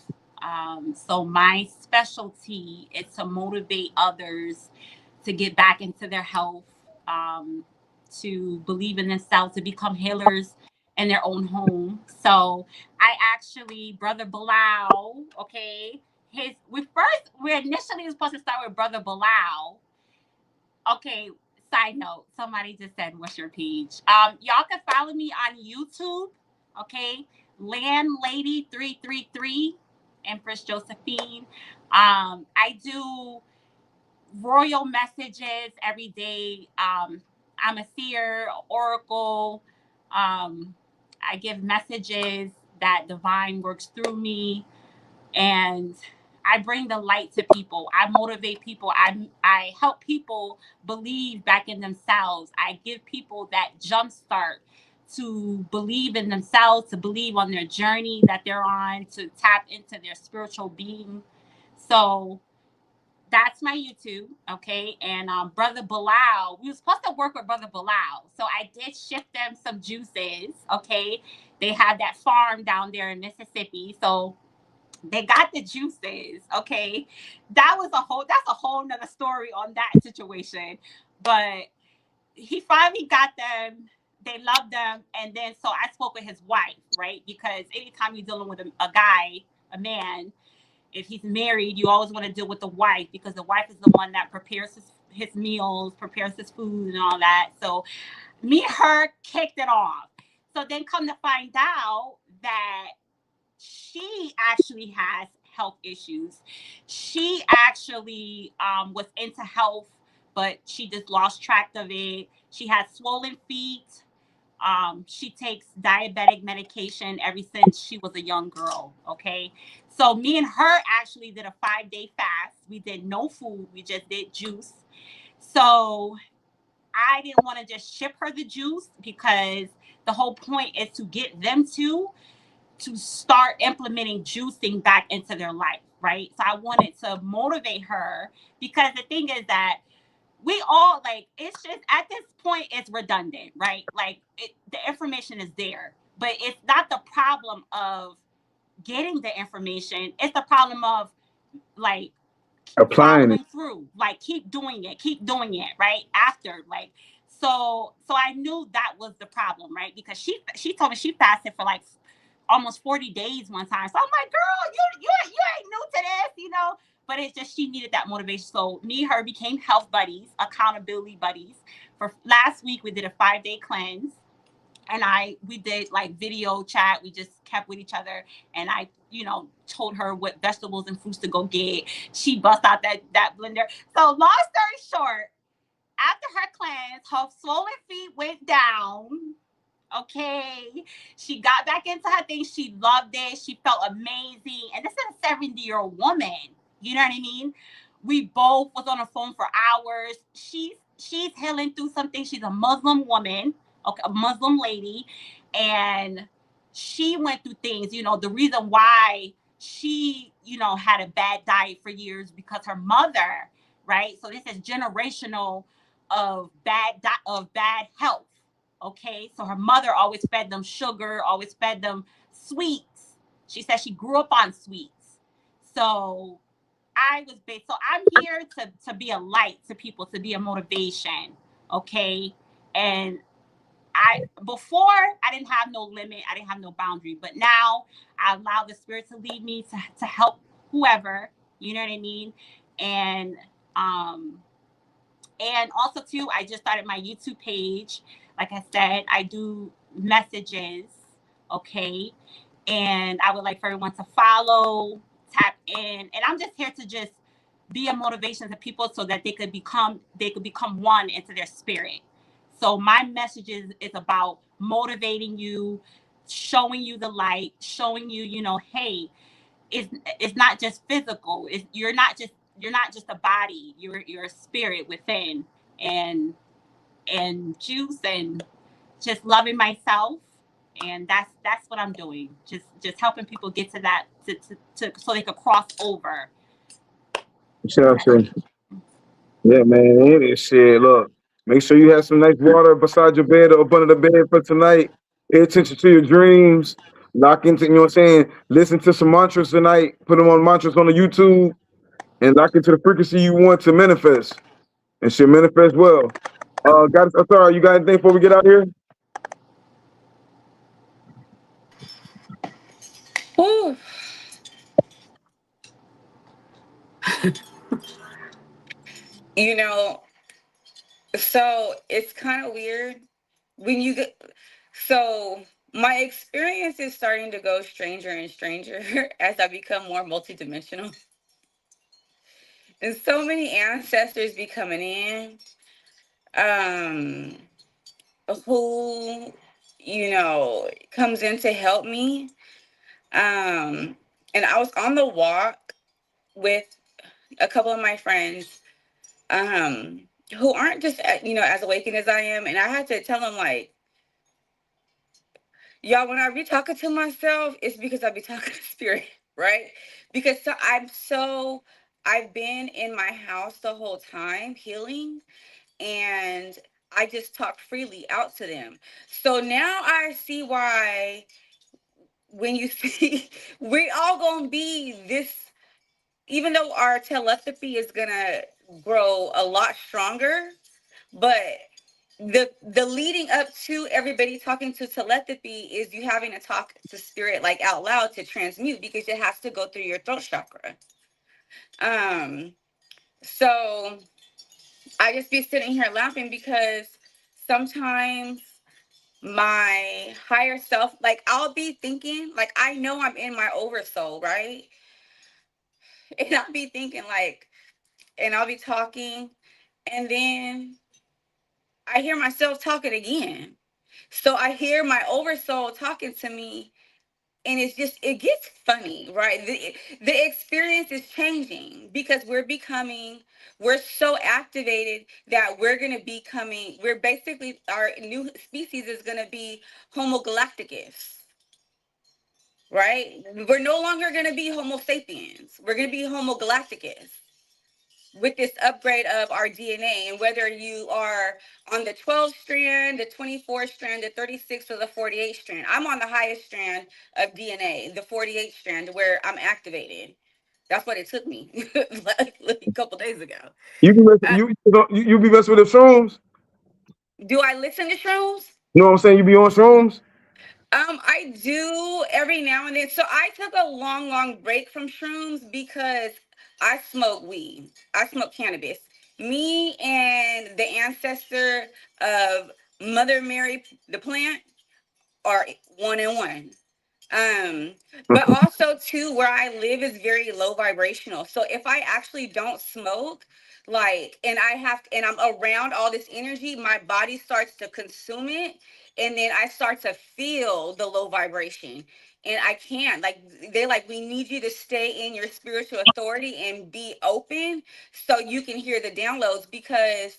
So my specialty is to motivate others to get back into their health, to believe in themselves, to become healers in their own home. So I actually, Brother Bilal, okay, we initially was supposed to start with Brother Bilal. Okay, side note, somebody just said, what's your page? Y'all can follow me on YouTube, okay? Landlady 333, Empress Josephine. I do royal messages every day. I'm a seer, oracle. I give messages that divine works through me, and I bring the light to people. I motivate people. I help people believe back in themselves. I give people that jump start to believe in themselves, to believe on their journey that they're on, to tap into their spiritual being. So that's my YouTube, okay? And Brother Bilal, we were supposed to work with Brother Bilal, so I did ship them some juices, okay? They have that farm down there in Mississippi, so they got the juices, okay? That's a whole nother story on that situation. But he finally got them, they loved them, and then so I spoke with his wife, right? Because anytime you're dealing with a guy, a man, if he's married, you always want to deal with the wife because the wife is the one that prepares his meals, prepares his food and all that. So me and her kicked it off. So then come to find out that she actually has health issues. She actually was into health, but she just lost track of it. She has swollen feet. She takes diabetic medication ever since she was a young girl. Okay. So me and her actually did a 5-day fast. We did no food. We just did juice. So I didn't want to just ship her the juice because the whole point is to get them to start implementing juicing back into their life, right? So I wanted to motivate her because the thing is that we all it's just at this point it's redundant, right? The information is there, but it's not the problem of getting the information. It's the problem of like Applying it. following through, keep doing it, right? After So I knew that was the problem, right? Because she told me she fasted for like almost 40 days one time. So I'm like, girl, you ain't new to this, you know. But it's just she needed that motivation. So me and her became health buddies, accountability buddies. For last week, we did a 5-day cleanse, and we did like video chat. We just kept with each other, and I, told her what vegetables and fruits to go get. She bust out that blender. So long story short, after her cleanse, her swollen feet went down. Okay. She got back into her thing. She loved it. She felt amazing. And this is a 70-year-old woman. You know what I mean? We both was on the phone for hours. She's healing through something. She's a Muslim woman, okay, a Muslim lady. And she went through things, the reason why she, had a bad diet for years because her mother, right? So this is generational of bad health. Okay, so her mother always fed them sugar, always fed them sweets. She said she grew up on sweets. So so I'm here to be a light to people, to be a motivation. Okay. And before I didn't have no limit, I didn't have no boundary, but now I allow the spirit to lead me to help whoever, you know what I mean? And and also too, I just started my YouTube page. Like I said, I do messages, okay? And I would like for everyone to follow, tap in, and I'm just here to just be a motivation to people so that they could become one into their spirit. So my message is about motivating you, showing you the light, showing you, hey, it's not just physical. You're not just a body. You're a spirit within, and juice, and just loving myself. And that's what I'm doing. Just helping people get to that to so they could cross over. Sure, sure. Yeah, man. It is shit. Look, make sure you have some nice water beside your bed or up under the bed for tonight. Pay attention to your dreams. Lock into, you know what I'm saying? Listen to some mantras tonight. Put them on mantras on the YouTube and lock into the frequency you want to manifest. And shit manifest well. Guys, sorry, you got anything before we get out here? Ooh. You know, so it's kind of weird when you get. So my experience is starting to go stranger and stranger as I become more multidimensional. And so many ancestors be coming in, um, who, comes in to help me. And I was on the walk with a couple of my friends, who aren't just, as awakened as I am. And I had to tell them, like, y'all, when I be talking to myself, it's because I be talking to spirit, right? Because I've been in my house the whole time healing, and I just talk freely out to them. So now I see why when you see, we all gonna be this, even though our telepathy is gonna grow a lot stronger, but the leading up to everybody talking to telepathy is you having to talk to spirit like out loud to transmute, because it has to go through your throat chakra. So I just be sitting here laughing because sometimes my higher self, like, I'll be thinking, like, I know I'm in my oversoul, right? And I'll be thinking, like, and I'll be talking, and then I hear myself talking again. So I hear my oversoul talking to me, and it gets funny, right? The experience is changing because we're so activated that we're basically, our new species is going to be Homo galacticus, right? We're no longer going to be Homo sapiens. We're going to be Homo galacticus with this upgrade of our DNA. And whether you are on the 12 strand, the 24 strand, the 36, or the 48 strand, I'm on the highest strand of DNA, the 48 strand, where I'm activated. That's what it took me like a couple days ago. You be messing, you be messing with the shrooms? Do I listen to shrooms? You know what I'm saying? You be on shrooms? I do every now and then. So I took a long break from shrooms because I smoke weed. I smoke cannabis. Me and the ancestor of Mother Mary, the plant, are one and one. But also too, where I live is very low vibrational. So if I actually don't smoke, like, and I'm around all this energy, my body starts to consume it, and then I start to feel the low vibration. And I can't, like, they're like, we need you to stay in your spiritual authority and be open so you can hear the downloads, because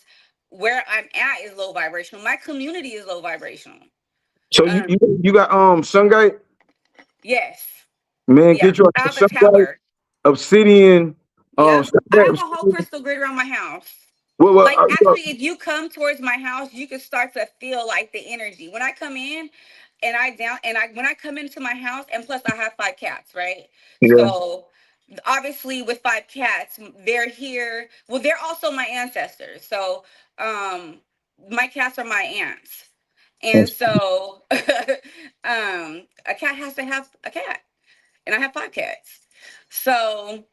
where I'm at is low vibrational. My community is low vibrational. So you got Shungite? Yes. Man, Yeah, get you I a have a Shungite, tablet. obsidian, Yep. I have a whole Shungite, crystal grid around my house. well, Like, actually, if you come towards my house, you can start to feel like the energy. When I come in and when I come into my house, and plus I have 5 cats, right? yeah. So obviously with 5 cats, they're here. Well, they're also my ancestors. So my cats are my aunts. And so a cat has to have a cat. And I have 5 cats. So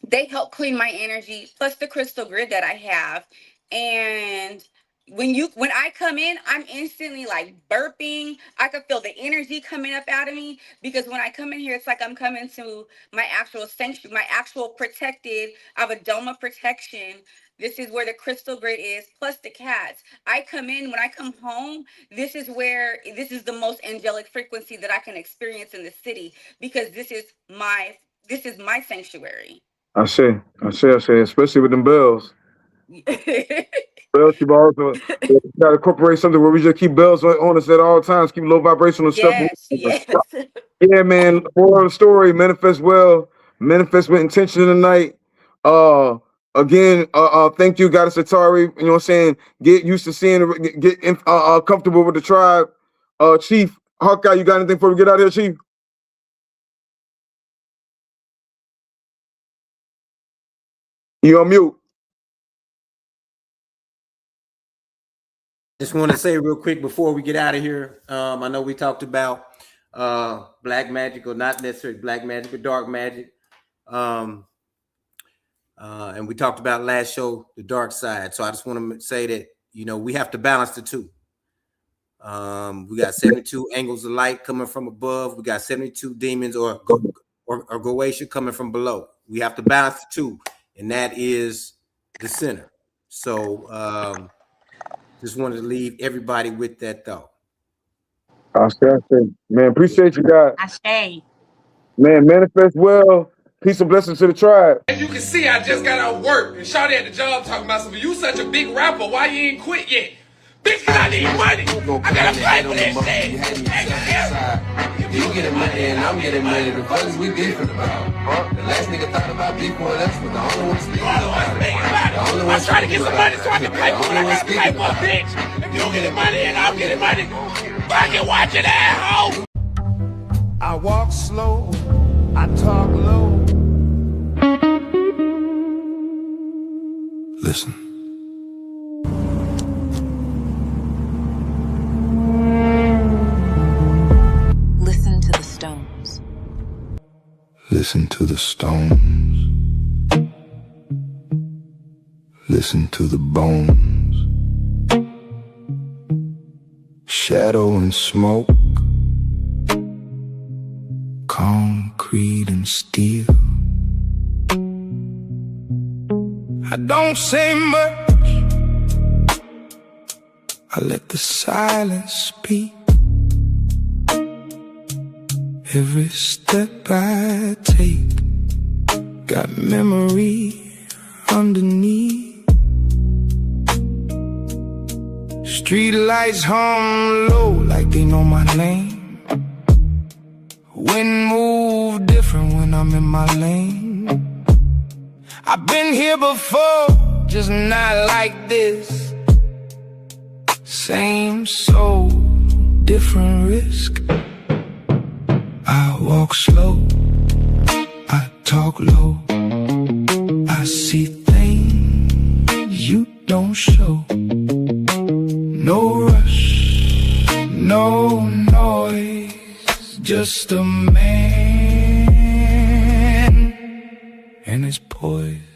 they help clean my energy, plus the crystal grid that I have. And when I come in, I'm instantly like burping. I can feel the energy coming up out of me, because when I come in here, it's like I'm coming to my actual sanctuary, my actual protected. I have a dome of protection. This is where the crystal grid is, plus the cats. When I come home, this is the most angelic frequency that I can experience in the city, because this is my sanctuary. I say, especially with them bells. Bells keep also got to incorporate something where we just keep bells on us at all times, keep low vibrational stuff. Yes, yes. Yeah, man. Moral of the story: manifest well, manifest with intention tonight. Uh, again, thank you, Goddess Atari. You know what I'm saying? Get used to seeing, comfortable with the tribe. Chief Hawkeye, you got anything before we get out of here, Chief? You on mute? Just want to say real quick before we get out of here. I know we talked about black magic, or not necessarily black magic, but dark magic. And we talked about last show the dark side. So I just want to say that, you know, we have to balance the two. We got 72 angles of light coming from above. We got 72 demons or Goetia coming from below. We have to balance the two, and that is the center. So just wanted to leave everybody with that thought. I say, man, appreciate you guys. I say. Man, manifest well. Peace and blessings to the tribe. As you can see, I just got out of work, and Shawty at the job talking about something. You such a big rapper, why you ain't quit yet? Bitch, cause I need money. I gotta fight for this shit. You getting money and I'm getting money. The fuck is we beefing about? The last nigga thought about beefing with us, was the only one speaking about it. I'm trying to get some money so I can pay for what I gotta pay for, bitch. If you getting money and I'm getting money, fucking watch it, asshole. I walk slow, I talk low. Listen. Listen to the stones. Listen to the stones. Listen to the bones. Shadow and smoke. Concrete and steel. I don't say much. I let the silence speak. Every step I take got memory underneath. Street lights hum low like they know my name. Wind move different when I'm in my lane. I've been here before, just not like this. Same soul, different risk. I walk slow, I talk low. I see things you don't show. No rush, no noise, just a man and his poise.